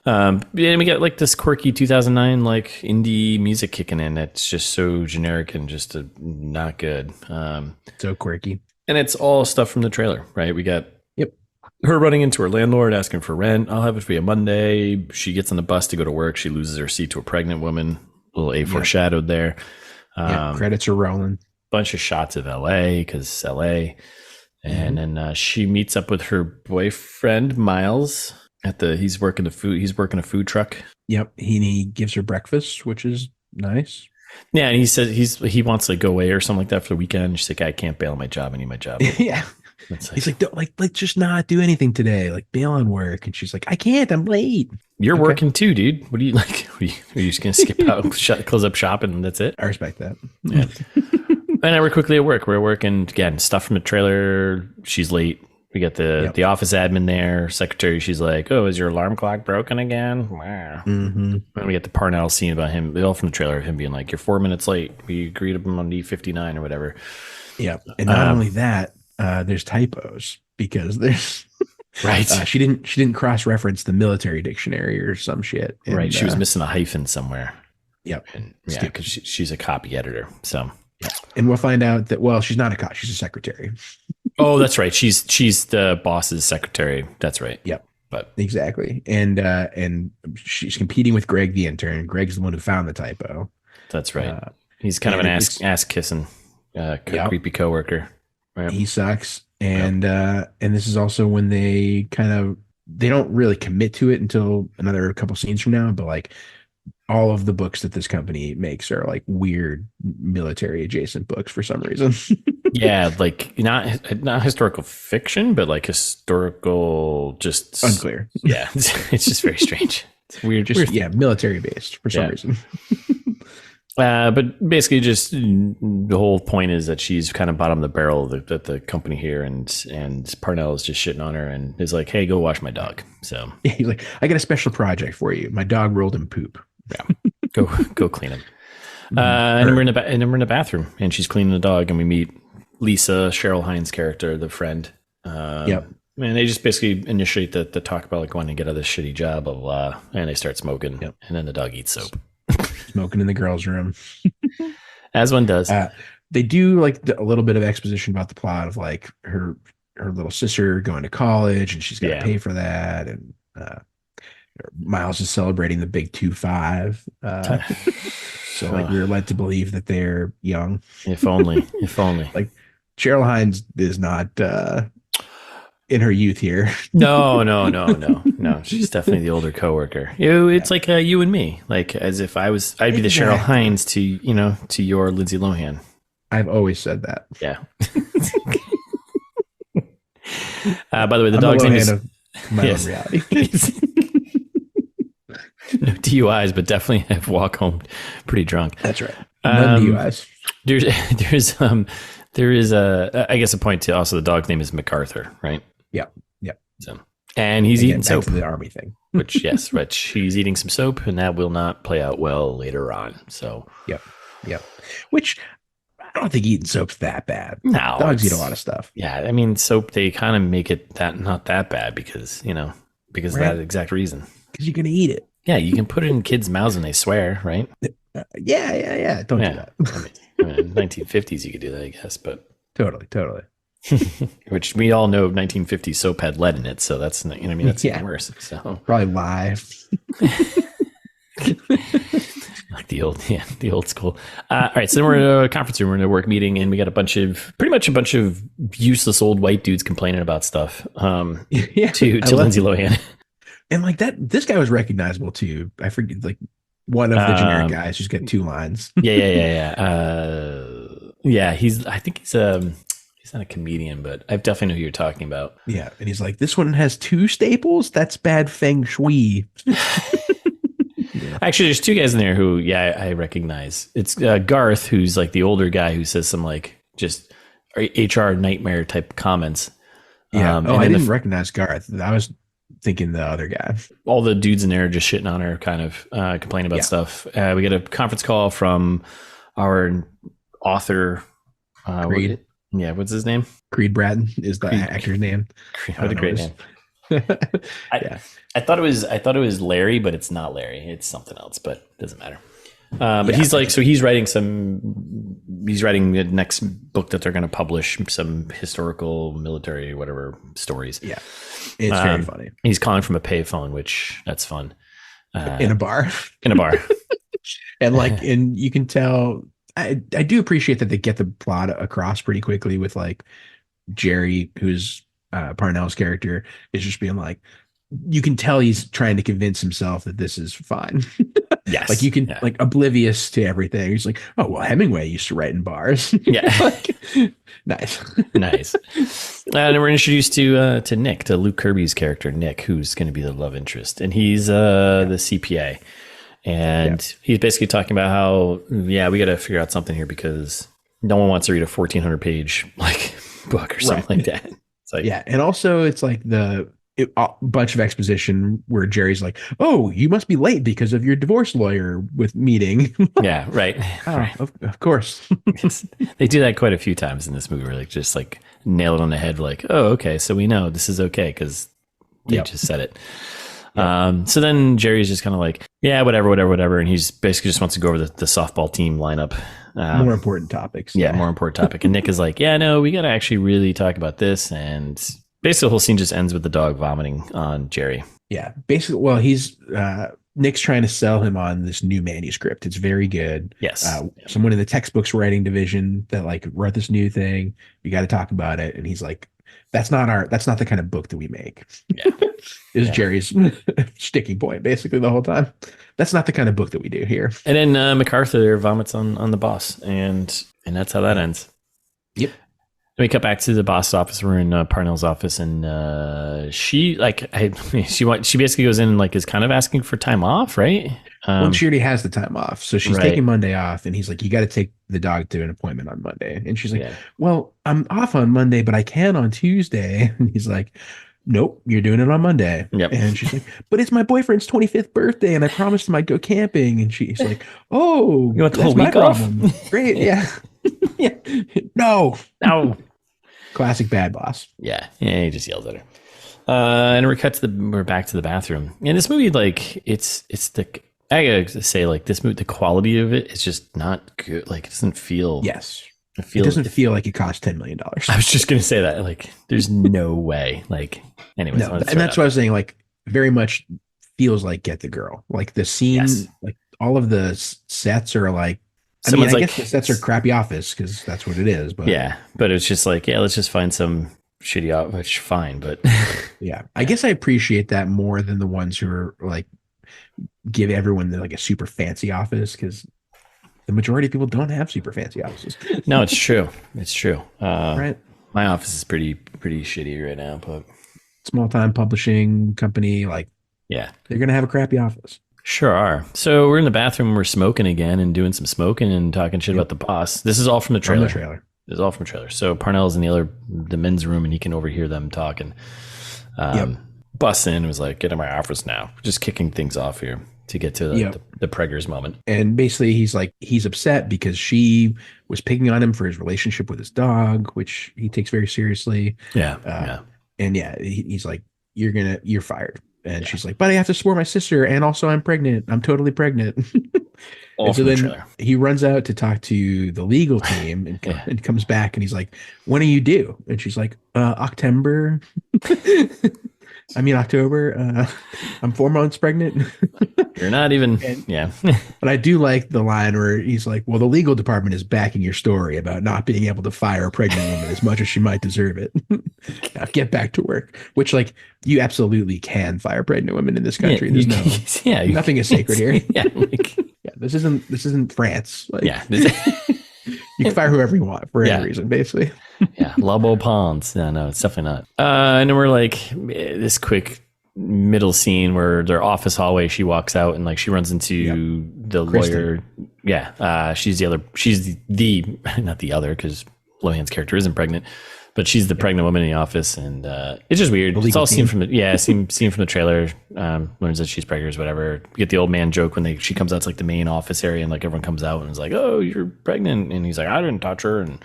And we get like this quirky 2009 like indie music kicking in. That's just so generic and just not good. So quirky. And it's all stuff from the trailer, right? We got her running into her landlord asking for rent. I'll have it for you Monday. She gets on the bus to go to work. She loses her seat to a pregnant woman. A little foreshadowed there. Credits are rolling. Bunch of shots of LA because LA. And then she meets up with her boyfriend Miles he's working a food truck. Yep. He gives her breakfast, which is nice. Yeah, and he says he wants to go away or something like that for the weekend. She's like, I can't bail on my job. I need my job. Yeah. He's like, don't just not do anything today. Like bail on work. And she's like, I can't. I'm late. You're working too, dude. What do you like? Are you just gonna skip out, close up shop, and that's it? I respect that. Yeah. And now we're quickly at work. We're working again. Stuff from the trailer. She's late. We get the office admin there, secretary. She's like, "Oh, is your alarm clock broken again?" Wow. Mm-hmm. And we get the Parnell scene about him, all from the trailer, him being like, "You're 4 minutes late. We agreed upon on E59 or whatever." Yeah, and not only that, there's typos because there's right. She didn't cross-reference the military dictionary or some shit. And, right. She was missing a hyphen somewhere. Yep. And, yeah, because she's a copy editor. So. Yeah. And we'll find out that she's not a cop; she's a secretary. Oh, that's right. She's the boss's secretary. That's right. Yep. But exactly. And she's competing with Greg the intern. Greg's the one who found the typo. That's right. He's kind of an ass kissing creepy coworker. Right? He sucks. And this is also when they don't really commit to it until another couple scenes from now, but like all of the books that this company makes are like weird military adjacent books for some reason. Yeah, like not historical fiction, but like historical, just unclear. Yeah, it's just very strange. It's weird. Military based for some reason. But basically, just the whole point is that she's kind of bottom of the barrel of the company here, and Parnell is just shitting on her and is like, "Hey, go wash my dog." So he's like, "I got a special project for you. My dog rolled in poop. Yeah, go clean him." And then we're in the bathroom, and she's cleaning the dog, and we meet Lisa, Cheryl Hines' character, the friend. Yep. And they just basically initiate the talk about like wanting to get out of this shitty job, blah, blah, blah, and they start smoking. Yep. And then the dog eats soap. Smoking in the girls' room. As one does. They do like a little bit of exposition about the plot of like her little sister going to college and she's got to pay for that. And Miles is celebrating the big 2-5. So like we were led to believe that they're young. If only. Like Cheryl Hines is not in her youth here. No. She's definitely the older coworker. It's like you and me. Like as if I'd be the Cheryl Hines to your Lindsay Lohan. I've always said that. Yeah. By the way, the dog's name is my own reality. No DUIs, but definitely have walk home pretty drunk. That's right. No DUIs. There is I guess a point to also the dog's name is MacArthur, right? Yeah. So, and he's eating soap. To the army thing. which he's eating some soap, and that will not play out well later on. So, yep. Which I don't think eating soap's that bad. No, dogs eat a lot of stuff. Yeah, I mean, soap they kind of make it not that bad because of that exact reason. Because you're gonna eat it. Yeah, you can put it in kids' mouths and they swear, right? Yeah. Don't do that. I mean, in the 1950s, you could do that, I guess, but totally. Which we all know 1950s soap had lead in it, so that's that's even worse. So probably live. Like the old school. All right, so then we're in a conference room, we're in a work meeting, and we got pretty much a bunch of useless old white dudes complaining about stuff. To Lindsay Lohan. And like that, this guy was recognizable too. I forget, like one of the generic guys who's got 2 lines. Yeah. I think he's not a comedian, but I definitely know who you're talking about. Yeah, and he's like, this one has 2 staples. That's bad feng shui. Actually, there's 2 guys in there who, I recognize. It's Garth, who's like the older guy who says some like just HR nightmare type comments. Yeah. I didn't recognize Garth. I was thinking the other guy. All the dudes in there are just shitting on her, kind of complaining about stuff. We get a conference call from our author. Creed. What's his name? Creed Bratton is the actor's name. What a great name. I thought it was Larry, but it's not Larry. It's something else, but it doesn't matter. But he's like, so he's writing the next book that they're going to publish, some historical military, whatever stories. Yeah. It's very funny. He's calling from a payphone, which that's fun. In a bar. And you can tell, I do appreciate that they get the plot across pretty quickly with like Jerry, who's Parnell's character, is just being like, you can tell he's trying to convince himself that this is fine. Yes. Like you can like oblivious to everything. He's like, oh, well, Hemingway used to write in bars. Yeah. Nice. And we're introduced to Nick, to Luke Kirby's character, Nick, who's going to be the love interest. And he's the CPA. And he's basically talking about how, we got to figure out something here because no one wants to read a 1,400 page like book or something like that. It's like, Yeah, and also it's like a bunch of exposition where Jerry's like, "Oh, you must be late because of your divorce lawyer with meeting." yeah, right. Oh, Right. of course. They do that quite a few times in this movie, where like just like nail it on the head. Like, oh, okay, so we know this is okay because they just said it. So then Jerry's just kind of like, yeah, whatever. And he's basically just wants to go over the softball team lineup. More important topics. Yeah, more important topic. And Nick is like, yeah, no, we got to actually really talk about this. And basically the whole scene just ends with the dog vomiting on Jerry. Yeah. Basically, well, Nick's trying to sell him on this new manuscript. It's very good. Yes. Someone in the textbooks writing division that like wrote this new thing. You got to talk about it. And he's like, that's not the kind of book that we make. Yeah. Is Jerry's sticking point basically the whole time. That's not the kind of book that we do here. And then MacArthur vomits on the boss, and that's how that ends. Yep. Then we cut back to the boss office. We're in Parnell's office, and she basically goes in and like is kind of asking for time off, right? Well, she already has the time off, so she's taking Monday off, and he's like, "You got to take the dog to an appointment on Monday," and she's like, "Well, I'm off on Monday, but I can on Tuesday," and he's like, "Nope, you're doing it on Monday." Yep. And she's like, "But it's my boyfriend's 25th birthday, and I promised him I'd go camping." And she's like, "Oh, you want the whole week off? Great, yeah, yeah, no." Classic bad boss. Yeah, he just yells at her. And we're back to the bathroom. And this movie, like, I gotta say, like, this movie, the quality of it is just not good. Like, it doesn't feel. Yes. It doesn't feel like it cost $10 million. I was just gonna say that. Like, there's no way. Like, anyways, no, and that's what I was saying. Like, very much feels like Get the Girl. Like the scene, like all of the sets are like. I guess the sets are crappy office because that's what it is. But yeah, but it's just like, let's just find some shitty office. Which fine, but yeah, I guess I appreciate that more than the ones who are like give everyone like a super fancy office because the majority of people don't have super fancy offices. No, it's true. It's true. Right. My office is pretty shitty right now, but small time publishing company, like they're gonna have a crappy office. Sure are. So we're in the bathroom. We're smoking again and doing some smoking and talking shit about the boss. This is all from the trailer. This is all from the trailer. So Parnell's in the men's room and he can overhear them talking. Busts in and was like, "Get in my office now." Just kicking things off here to get to the preggers moment. And basically he's upset because she was picking on him for his relationship with his dog, which he takes very seriously. Yeah. And he's like, you're fired. And she's like, "But I have to support my sister, and also I'm pregnant. I'm totally pregnant." And so then he runs out to talk to the legal team and comes back and he's like, "When do you due?" And she's like, October. I'm 4 months pregnant. You're not even. But I do like the line where he's like, "Well, the legal department is backing your story about not being able to fire a pregnant woman as much as she might deserve it. Now get back to work." Which, like, you absolutely can fire pregnant women in this country. There's nothing is sacred here. This isn't France. Like, you can fire whoever you want for any reason, basically. Lobo Ponds. No, it's definitely not. And then we're like this quick middle scene where their office hallway. She walks out and like she runs into the lawyer. She's the other. She's the not the other because Lohan's character isn't pregnant, but she's the pregnant woman in the office, and it's just weird. It's all seen from the seen from the trailer. Learns that she's pregnant or whatever. You get the old man joke when she comes out to like the main office area, and like everyone comes out and is like, "Oh, you're pregnant," and he's like, "I didn't touch her," and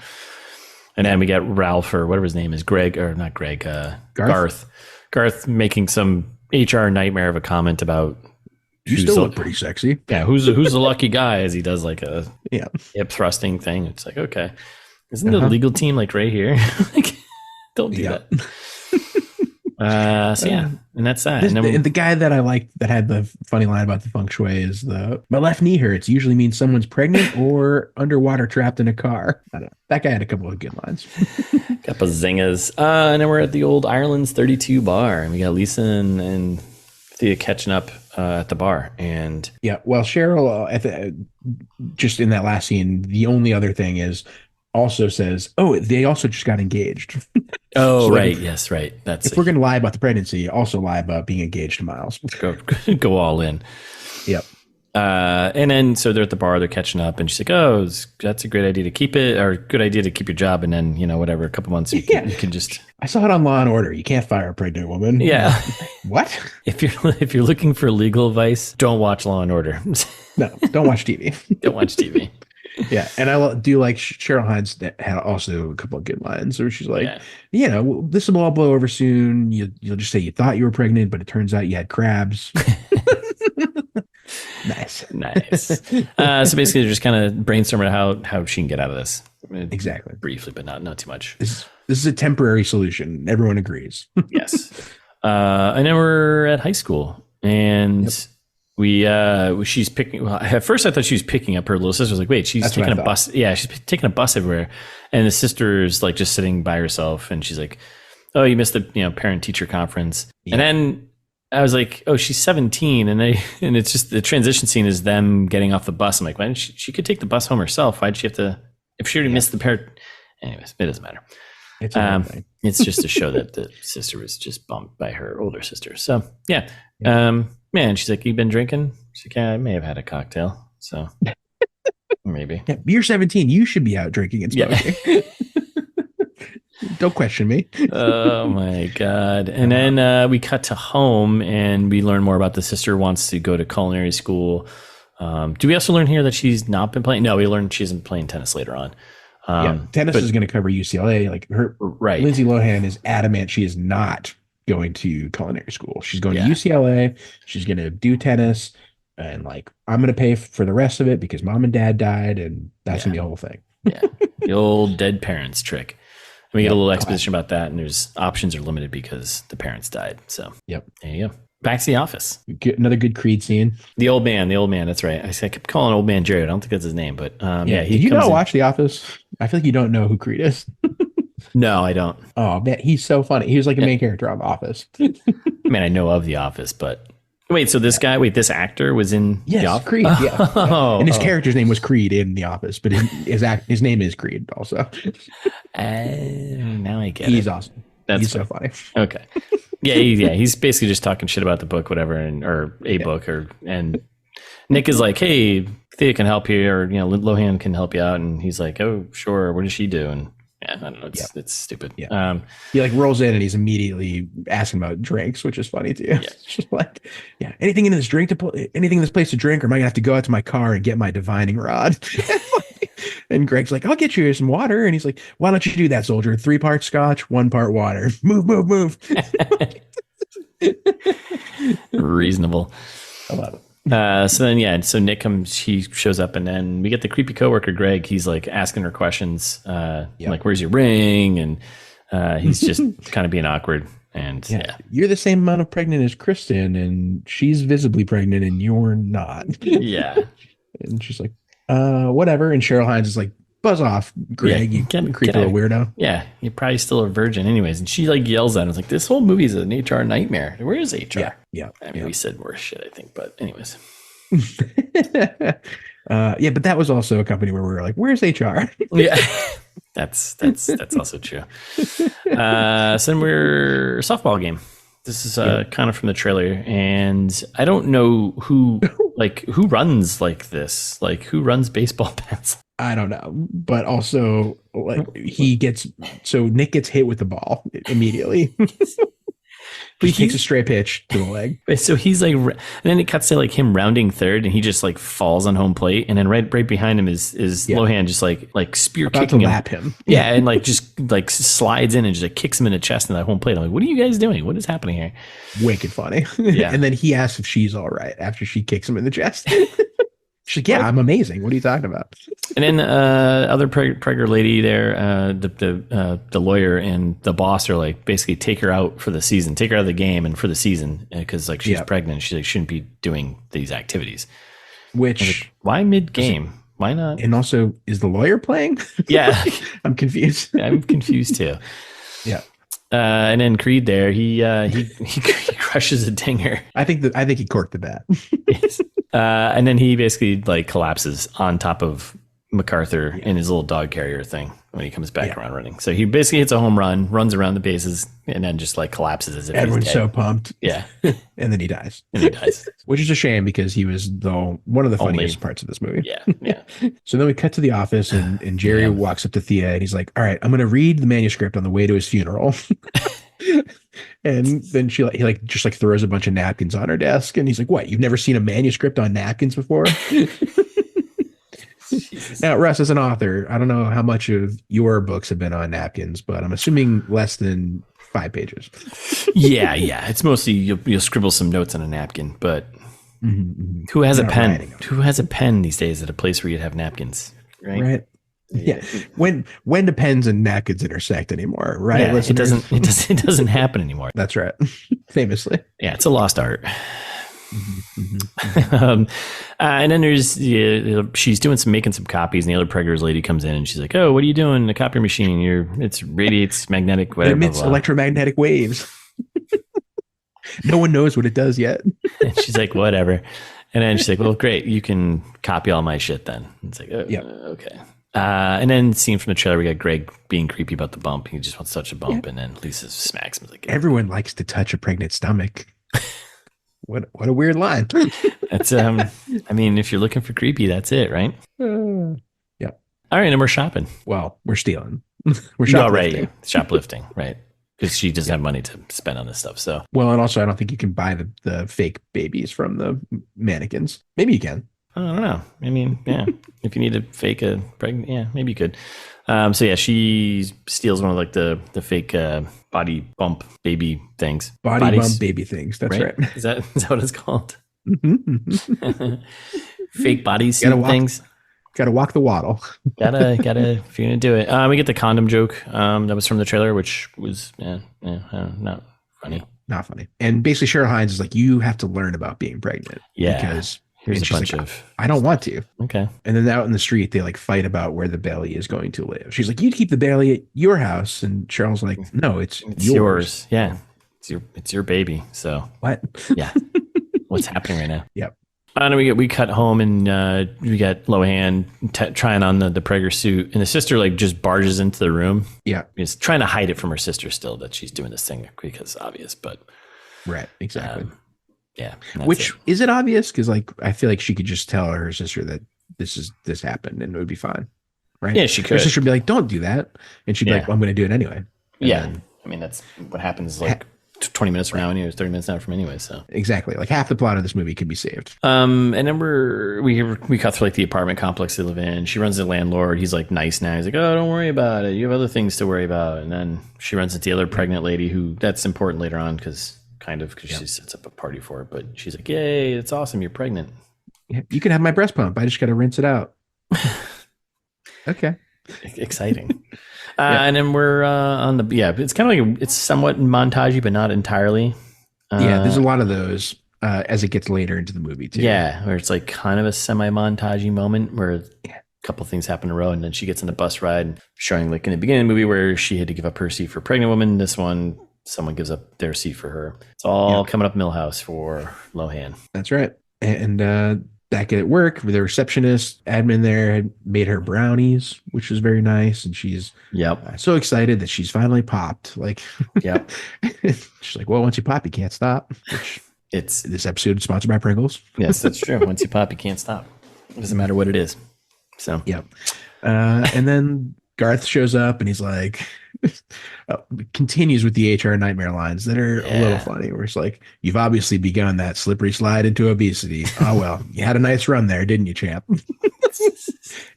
then we get Ralph or whatever his name is, Greg or not Greg, Garth making some HR nightmare of a comment about you still look pretty sexy. Yeah, who's the lucky guy as he does like a hip thrusting thing. It's like, okay. Isn't the legal team like right here? Like, don't do that. And that's that. And the guy that I liked that had the funny line about the feng shui is my left knee hurts. Usually means someone's pregnant or underwater trapped in a car. I don't know. That guy had a couple of good lines. Couple of zingers. And then we're at the old Ireland's 32 bar, and we got Lisa and Thea catching up at the bar. And well, Cheryl, just in that last scene, the only other thing is also says, "Oh, they also just got engaged." Oh, so right. Yes, right. That's if we're going to lie about the pregnancy, also lie about being engaged to Miles. Go all in. Yep. And then so they're at the bar, they're catching up, and she's like, "Oh, that's a great idea to keep it, or good idea to keep your job." And then whatever, a couple months you can just. I saw it on Law and Order. You can't fire a pregnant woman. Yeah. What? If you're looking for legal advice, don't watch Law and Order. No, don't watch TV. Don't watch TV. Yeah, and I do like Cheryl Hines that had also a couple of good lines where she's like, this will all blow over soon. You'll just say you thought you were pregnant, but it turns out you had crabs. Nice. So basically, they're just kind of brainstorming how she can get out of this. Exactly. Briefly, but not too much. This is a temporary solution. Everyone agrees. Yes. And then we're at high school, and she's picking. Well, at first, I thought she was picking up her little sister. I was like, wait, she's taking a bus. Yeah, she's taking a bus everywhere, and the sister's like just sitting by herself, and she's like, "Oh, you missed the parent teacher conference," and then. I was like, oh, she's 17. And it's just the transition scene is them getting off the bus. I'm like, why didn't she could take the bus home herself. Why'd she have to, if she already missed the parent? Anyways, it doesn't matter. It's just to show that the sister was just bumped by her older sister. So yeah. Man, she's like, you been drinking? She's like, yeah, I may have had a cocktail. So maybe. Yeah, you're 17. You should be out drinking and smoking. Yeah. Don't question me. Oh my God. And then we cut to home and we learn more about the sister wants to go to culinary school. Do we also learn here that she's not been playing? No, we learned she isn't playing tennis later on. Tennis is going to cover UCLA. Like Lindsay Lohan is adamant she is not going to culinary school. She's going to UCLA. She's going to do tennis. And like, I'm going to pay for the rest of it because mom and dad died. And that's going to be the whole thing. Yeah. The old dead parents trick. And we get a little exposition about that, and there's options are limited because the parents died. So there you go. Back to the office. Another good Creed scene. The old man. That's right. I kept calling old man Jared. I don't think that's his name, but Did you not watch The Office? I feel like you don't know who Creed is. No, I don't. Oh man, he's so funny. He was like a main character on The Office. I mean, I know of The Office, but wait, so this actor was in The Office? Creed. Yeah. And his character's name was Creed in The Office, but his name is Creed also. Now I get it. He's awesome. He's so funny. Okay. Yeah. He's basically just talking shit about the book, whatever, and Nick is like, hey, Thea can help you, or Lohan can help you out, and he's like, oh, sure. What does she do? And I don't know. It's stupid. Yeah. He like rolls in and he's immediately asking about drinks, which is funny too. Yeah. Just like, anything in this place to drink, or am I gonna have to go out to my car and get my divining rod? And Greg's like, I'll get you some water. And he's like, why don't you do that, soldier? 3 parts scotch, 1 part water. Move. Reasonable. I love it. So Nick he shows up, and then we get the creepy coworker Greg. He's like asking her questions, like, where's your ring? And he's just kind of being awkward. And you're the same amount of pregnant as Kristen, and she's visibly pregnant and you're not. Yeah. And she's like, whatever. And Cheryl Hines is like, buzz off, Greg, you creepy little weirdo. Yeah, you're probably still a virgin anyways. And she like yells at him. It's like, this whole movie is an HR nightmare. Where is HR? Yeah. I mean, we said worse shit, I think, but anyways. But that was also a company where we were like, where's HR? Yeah, that's also true. So then we're a softball game. This is kind of from the trailer, and I don't know who runs like this. Like, who runs baseball bats? I don't know, but also like Nick gets hit with the ball immediately. He takes a stray pitch to the leg. So he's like, and then it cuts to like him rounding third, and he just like falls on home plate, and then right behind him is Lohan just like spear about kicking to lap him. Yeah, and like just like slides in and just like kicks him in the chest in that home plate. I'm like, what are you guys doing? What is happening here? Wicked funny. Yeah. And then he asks if she's all right after she kicks him in the chest. She's like, yeah, I'm amazing. What are you talking about? And then other pregger lady there, the lawyer and the boss are like, basically take her out for the season, take her out of the game and for the season, because like she's pregnant. She like shouldn't be doing these activities. Which like, why mid game? Why not? And also, is the lawyer playing? Yeah, I'm confused. I'm confused too. Yeah. And then Creed there, he crushes a dinger. I think he corked the bat. Yes. And then he basically like collapses on top of MacArthur in his little dog carrier thing when he comes back around running. So he basically hits a home run, runs around the bases, and then just like collapses as if Everyone's he's dead. so pumped. Yeah. And then he dies. Which is a shame because he was one of the funniest parts of this movie. Yeah. So then we cut to the office and Jerry walks up to Thea and he's like, all right, I'm going to read the manuscript on the way to his funeral. And then he just throws a bunch of napkins on her desk and he's like, what? You've never seen a manuscript on napkins before? Now, Russ, as an author, I don't know how much of your books have been on napkins, but I'm assuming less than 5 pages. Yeah. It's mostly you'll scribble some notes on a napkin, but who has a pen? Who has a pen these days at a place where you'd have napkins? Right. Yeah. When do pens and napkins intersect anymore? Right. Yeah, it doesn't happen anymore. That's right. Famously. Yeah, it's a lost art. And then there's she's making some copies, and the other preggers lady comes in and she's like, "Oh, what are you doing? The copier machine? It radiates magnetic whatever. It emits electromagnetic waves. No one knows what it does yet." And she's like, "Whatever." And then she's like, "Well, great, you can copy all my shit then." And it's like, okay. And then scene from the trailer, we got Greg being creepy about the bump. He just wants to touch a bump, and then Lisa smacks him. Like, everyone likes to touch a pregnant stomach. What a weird line. That's I mean, if you're looking for creepy, that's it, right? Yeah. All right, and we're shopping. Well, we're stealing. We're shoplifting. Right. Shoplifting, right? Because she doesn't have money to spend on this stuff. So and also I don't think you can buy the fake babies from the mannequins. Maybe you can. I don't know. I mean, yeah. If you need to fake a pregnant, yeah, maybe you could. So yeah, she steals one of like the fake body bump baby things. Bump baby things. That's right. Is that what it's called? Fake body suit things. Got to walk the waddle. gotta if you're gonna do it. We get the condom joke that was from the trailer, which was not funny. Not funny. And basically Cheryl Hines is like, you have to learn about being pregnant. Yeah. Because here's a bunch of I don't want to. Okay. And then out in the street they like fight about where the belly is going to live. She's like, you keep the belly at your house, and Cheryl's like, no, it's yours. Yeah. It's your baby. So what? Yeah. What's happening right now? Yep. And we cut home, and we got Lohan trying on the Prager suit, and the sister like just barges into the room. Yeah, she's trying to hide it from her sister still that she's doing this thing because it's obvious, but right, exactly. Yeah, which is it obvious? Because like I feel like she could just tell her sister that this happened and it would be fine, right? Yeah, she could. Her sister would be like, "Don't do that," and she'd be like, well, "I'm going to do it anyway." And then, I mean that's what happens. Like 20 minutes from now, anyway, 30 minutes out from anyway. So exactly, like half the plot of this movie could be saved. And then we cut through like the apartment complex they live in. She runs the landlord. He's like nice now. He's like, oh, don't worry about it. You have other things to worry about. And then she runs into the other pregnant lady who that's important later on because she sets up a party for it. But she's like, yay, it's awesome. You're pregnant. Yeah, you can have my breast pump. I just got to rinse it out. Okay. Exciting. And then we're on it's kind of like it's somewhat montagey, but not entirely. There's a lot of those as it gets later into the movie too. Yeah, where it's like kind of a semi-montagey moment where a couple things happen in a row, and then she gets on a bus ride, and showing like in the beginning of the movie where she had to give up her seat for a pregnant woman. This one, someone gives up their seat for her. It's all coming up Millhouse for Lohan. That's right. And back at work, the receptionist admin there had made her brownies, which was very nice. And she's so excited that she's finally popped. Like, she's like, well, once you pop, you can't stop. Which this episode is sponsored by Pringles. Yes, that's true. Once you pop, you can't stop. It doesn't matter what it is. So, and then Garth shows up and he's like, continues with the HR nightmare lines that are a little funny, where it's like, you've obviously begun that slippery slide into obesity. Oh, well, you had a nice run there, didn't you, champ?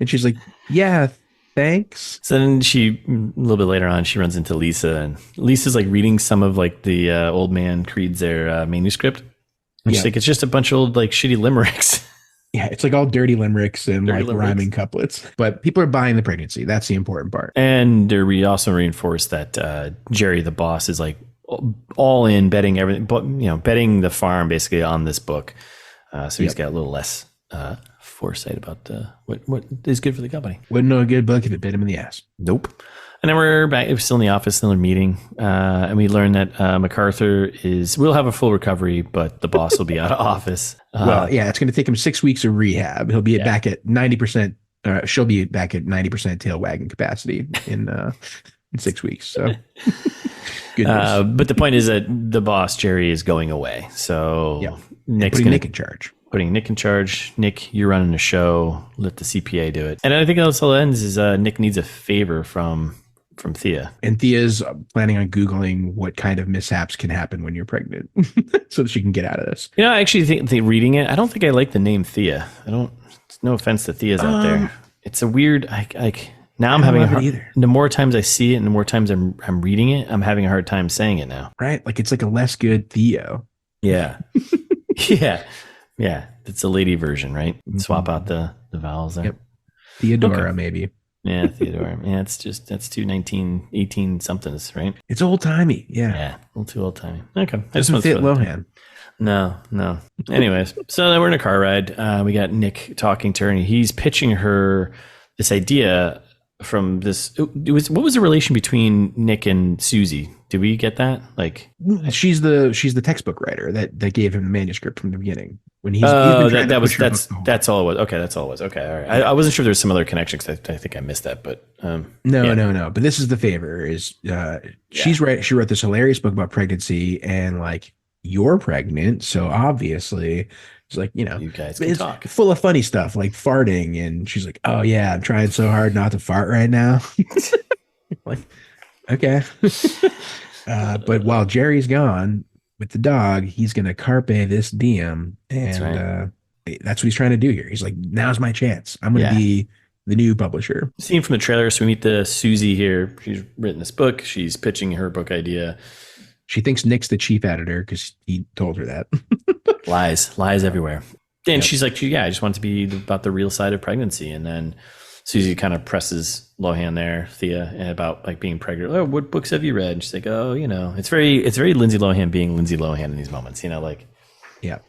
And she's like, yeah, thanks. So then a little bit later on, she runs into Lisa, and Lisa's like reading some of like the old man Creed's their manuscript. And she's like, it's just a bunch of old like shitty limericks. Yeah, it's like all dirty limericks and rhyming couplets. But people are buying the pregnancy. That's the important part. And we also reinforce that Jerry, the boss, is like all in betting everything, but betting the farm basically on this book. So he's got a little less foresight about what is good for the company. Wouldn't know a good book if it bit him in the ass. Nope. And then we're back. We're still in the office, still in a meeting, and we learn that MacArthur will have a full recovery, but the boss will be out of office. Well, it's going to take him 6 weeks of rehab. He'll be back at 90% She'll be back at 90% tail wagging capacity in 6 weeks. So good news. But the point is that the boss, Jerry, is going away. So Yep. Nick's Putting Nick in charge. Putting Nick in charge. Nick, you're running the show. Let the CPA do it. And I think that's all it ends is Nick needs a favor from Thea. And Thea's planning on Googling what kind of mishaps can happen when you're pregnant so that she can get out of this. You know, I actually think reading it, I don't think I like the name Thea. No offense to Thea's out there. It's a weird, now I'm having a hard either. The more times I see it and the more times I'm reading it, I'm having a hard time saying it now. Right? Like it's like a less good Theo. Yeah. Yeah. It's a lady version, right? Swap out the vowels there. Yep. Theodora, maybe. Yeah, Theodora. Yeah, that's too 1918 somethings, right? It's old timey. Yeah. A little too old timey. Okay. Doesn't fit Lohan. No. Anyways, so we're in a car ride. We got Nick talking to her, and he's pitching her this idea from this. What was the relation between Nick and Susie? Did we get that? Like, she's the textbook writer that gave him the manuscript from the beginning. When he's that's all it was. Okay, that's all it was. Okay, all right. I wasn't sure there was some other connection because I think I missed that. But no. But this is the favor. She's right. She wrote this hilarious book about pregnancy and like you're pregnant, so obviously it's like you guys can talk. Full of funny stuff like farting, and she's like, oh yeah, I'm trying so hard not to fart right now. Like, okay. But while Jerry's gone with the dog, he's going to carpe this diem. And that's what he's trying to do here. He's like, now's my chance. I'm going to be the new publisher. Scene from the trailer. So we meet the Susie here. She's written this book. She's pitching her book idea. She thinks Nick's the chief editor because he told her that. Lies everywhere. And she's like, I just want to be about the real side of pregnancy. And then Susie kind of presses Lohan there, Thea, about like being pregnant. Oh, what books have you read? And she's like, oh, it's very Lindsay Lohan being Lindsay Lohan in these moments, like. Yeah.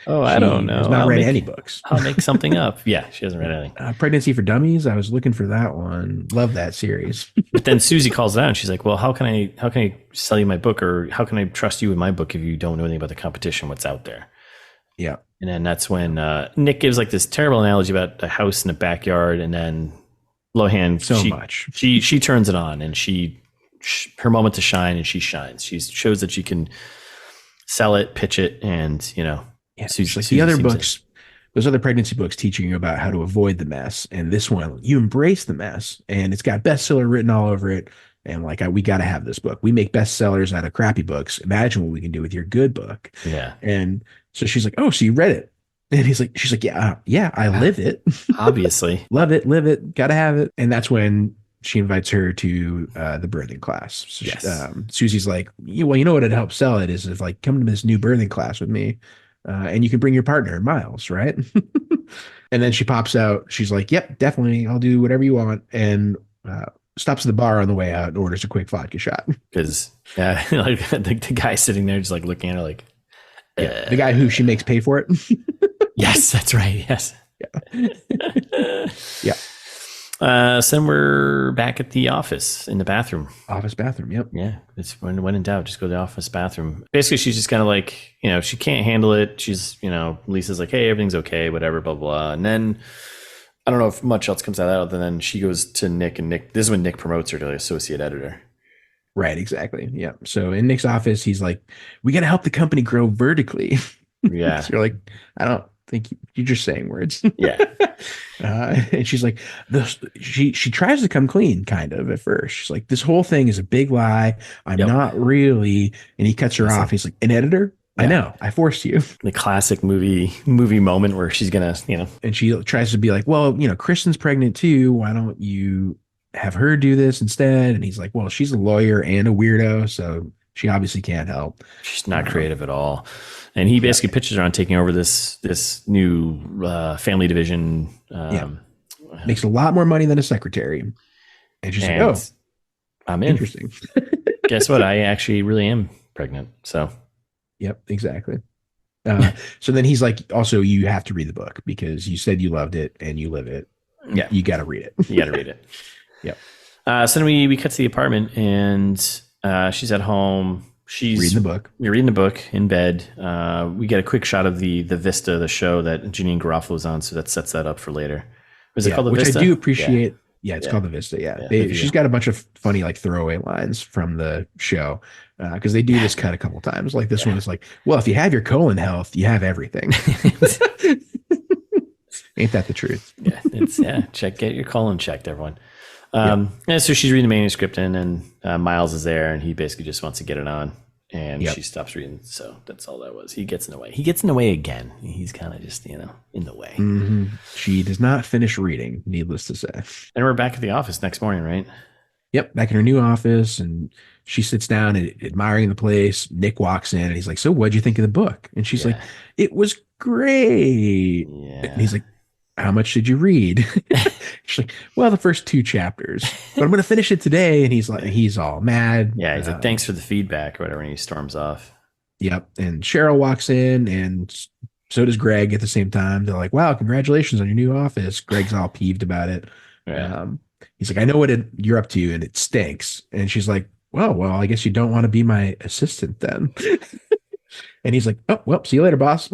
Oh, I don't know. She's not read any books. I'll make something up. Yeah, she hasn't read anything. Pregnancy for Dummies. I was looking for that one. Love that series. But then Susie calls it out and she's like, well, how can I sell you my book, or how can I trust you with my book if you don't know anything about the competition, what's out there? Yeah. And then that's when Nick gives like this terrible analogy about a house in the backyard, and then Lohan she turns it on, and her moment to shine, and she shines. She shows that she can sell it, pitch it, and Susie, like the other books, those other pregnancy books teaching you about how to avoid the mess, and this one you embrace the mess, and it's got bestseller written all over it. And like, we got to have this book. We make bestsellers out of crappy books. Imagine what we can do with your good book. Yeah. And so she's like, oh, so you read it? And she's like, yeah, I live it. Obviously. Love it, live it, got to have it. And that's when she invites her to the birthing class. So yes. Susie's like, well, you know what would help sell it is if like, come to this new birthing class with me. And you can bring your partner, Miles, right? And then she pops out. She's like, yep, definitely. I'll do whatever you want. And stops at the bar on the way out and orders a quick vodka shot. Because like the guy sitting there just like looking at her like, the guy who she makes pay for it. Yes, that's right. Yes. Yeah. So then we're back at the office in the bathroom. Office bathroom. Yep. Yeah. It's when in doubt, just go to the office bathroom. Basically, she's just kind of like, she can't handle it. She's, Lisa's like, hey, everything's okay, whatever, blah, blah. And then I don't know if much else comes out of that other than she goes to Nick, and this is when Nick promotes her to associate editor. Right, exactly. Yeah. So in Nick's office, he's like, we got to help the company grow vertically. Yeah. So you're like, I don't think you're just saying words. Yeah. And she's like, she tries to come clean kind of at first. She's like, this whole thing is a big lie. I'm not really. And he cuts her off. He's like, an editor? Yeah. I know. I forced you. The classic movie moment where she's going to, And she tries to be like, well, Kristen's pregnant too. Why don't you have her do this instead? And he's like, well, she's a lawyer and a weirdo, so she obviously can't help. She's not creative at all. And he basically pitches her on taking over this new family division. Makes a lot more money than a secretary. And she's like, oh, I'm in. Interesting. Guess what? I actually really am pregnant. So. Yep, exactly. So then he's like, also, you have to read the book because you said you loved it and you live it. Yeah. You got to read it. You got to read it. Yep. So then we cut to the apartment, and she's at home. She's reading the book. You're reading the book in bed. We get a quick shot of the vista of the show that Janine Garofalo's on. So that sets that up for later. Was it called the which Vista? I do appreciate. Yeah, it's Yeah. called the Vista. Yeah, The she's got a bunch of funny like throwaway lines from the show because they do this cut a couple times. Like this one is like, well, if you have your colon health, you have everything. Ain't that the truth? Get your colon checked, everyone. And so she's reading the manuscript, and Miles is there, and he basically just wants to get it on, and she stops reading. So that's all that was. He gets in the way. He gets in the way again. He's kind of just in the way. Mm-hmm. She does not finish reading, needless to say. And we're back at the office next morning, right? Yep, back in her new office, and she sits down and admiring the place. Nick walks in, and he's like, "So, what'd you think of the book?" And she's like, "It was great." Yeah. And he's like, "How much did you read?" She's like, "Well, the first 2 chapters, but I'm going to finish it today." And he's like, he's all mad. Yeah, he's like, "Thanks for the feedback," or whatever, and he storms off. Yep. And Cheryl walks in, and so does Greg at the same time. They're like, "Wow, congratulations on your new office." Greg's all peeved about it. Right. He's like, "I know what you're up to, and it stinks." And she's like, well, I guess you don't want to be my assistant then." And he's like, "Oh, well, see you later, boss."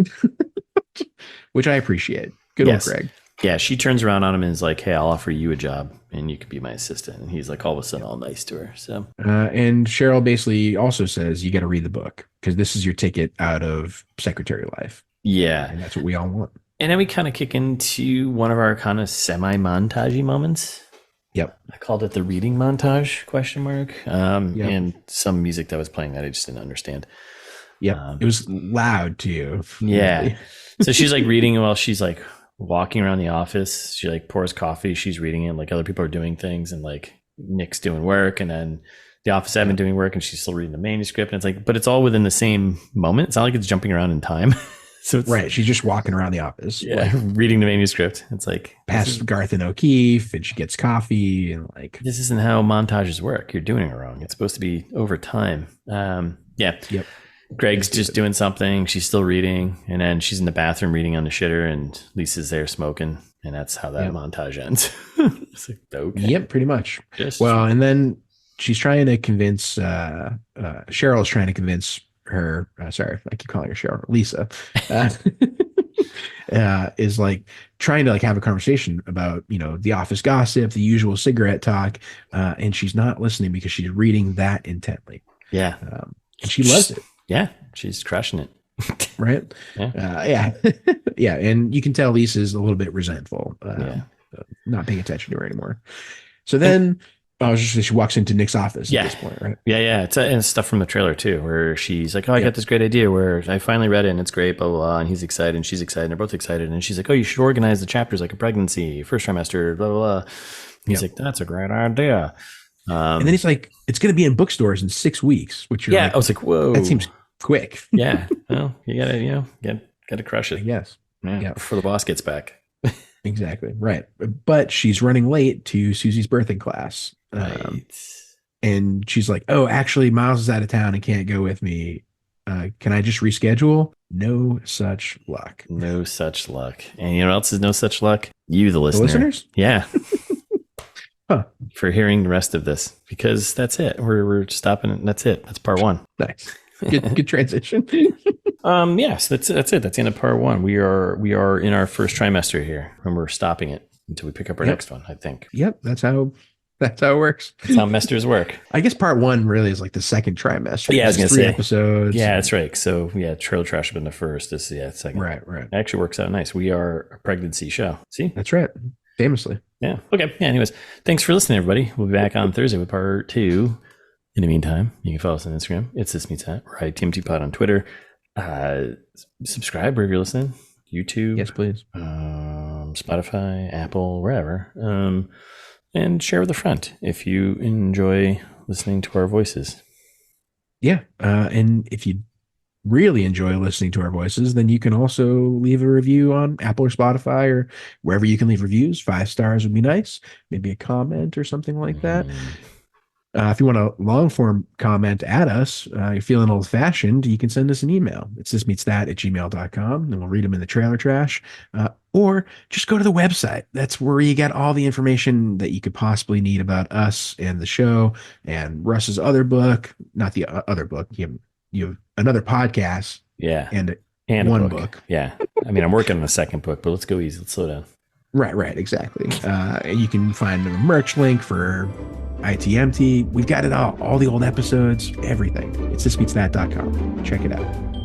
Which I appreciate. Good old Greg. Yeah, she turns around on him and is like, "Hey, I'll offer you a job and you can be my assistant." And he's like all of a sudden all nice to her. So and Cheryl basically also says, "You got to read the book because this is your ticket out of secretary life." Yeah. And that's what we all want. And then we kind of kick into one of our kind of semi-montagey moments. Yep. I called it the reading montage ? And some music that was playing that I just didn't understand. Yep. It was loud too. Yeah. So she's like reading while she's like walking around the office. She like pours coffee. She's reading it. Like other people are doing things, and like Nick's doing work, and then the office admin doing work, and she's still reading the manuscript. And it's like, but it's all within the same moment. It's not like it's jumping around in time. So it's, right. She's just walking around the office. Yeah. Reading the manuscript. It's like past Garth and O'Keefe, and she gets coffee, and like, this isn't how montages work. You're doing it wrong. It's supposed to be over time. Yep. Greg's just doing something. She's still reading. And then she's in the bathroom reading on the shitter, and Lisa's there smoking. And that's how that montage ends. It's like, okay. Yep, pretty much. And then she's trying to convince, Cheryl's trying to convince her, sorry, I keep calling her Cheryl, Lisa, is like trying to like have a conversation about, the office gossip, the usual cigarette talk. And she's not listening because she's reading that intently. Yeah. And she loves it. Yeah. She's crushing it. Right. Yeah. Yeah. And you can tell Lisa's a little bit resentful, not paying attention to her anymore. So then she walks into Nick's office at this point, right? Yeah. It's stuff from the trailer too, where she's like, "Oh, I got this great idea where I finally read it and it's great, blah, blah, blah." And he's excited and she's excited and they're both excited. And she's like, "Oh, you should organize the chapters like a pregnancy, first trimester, blah, blah, blah." And he's like, "That's a great idea." And then he's like, "It's going to be in bookstores in 6 weeks," which you're I was like, whoa, that seems quick. Yeah. Well, you gotta crush it. Yes. Yeah. Before the boss gets back. Exactly. Right. But she's running late to Susie's birthing class. Right. And she's like, "Oh, actually, Miles is out of town and can't go with me. Can I just reschedule?" No such luck. No such luck. And you know what else is no such luck? You, the listener. The listeners? Yeah. For hearing the rest of this, because that's it. We're stopping. That's it. That's part 1. Nice. Good transition. Yes, that's it. That's the end of part 1. We are in our first trimester here, and we're stopping it until we pick up our next one, I think. Yep. That's how it works. That's how mesters work. I guess part 1 really is like the second trimester. Yeah, I was going to say 3 episodes. Yeah, that's right. So Trail Trash has been the first. This is second. Right. It actually works out nice. We are a pregnancy show. See? That's right. Famously. Yeah. Okay. Yeah. Anyways, thanks for listening, everybody. We'll be back on Thursday with part 2. In the meantime, you can follow us on Instagram. It's This Meets That. We're ITMT Pod on Twitter. Subscribe wherever you're listening. YouTube. Yes, please. Spotify, Apple, wherever. And share with a friend if you enjoy listening to our voices. Yeah. And if you really enjoy listening to our voices, then you can also leave a review on Apple or Spotify or wherever you can leave reviews. 5 stars would be nice. Maybe a comment or something like that. If you want a long form comment at us, you're feeling old fashioned, you can send us an email. It's thismeetsthat@gmail.com, and we'll read them in the trailer trash. Or just go to the website. That's where you get all the information that you could possibly need about us and the show and Russ's other book, not the other book. You have another podcast. Yeah. And one book. Yeah. I mean, I'm working on the second book, but let's go easy. Let's slow down. Right, exactly. And you can find the merch link for ITMT. We've got it all the old episodes, everything. It's thisbeatsthat.com. Check it out.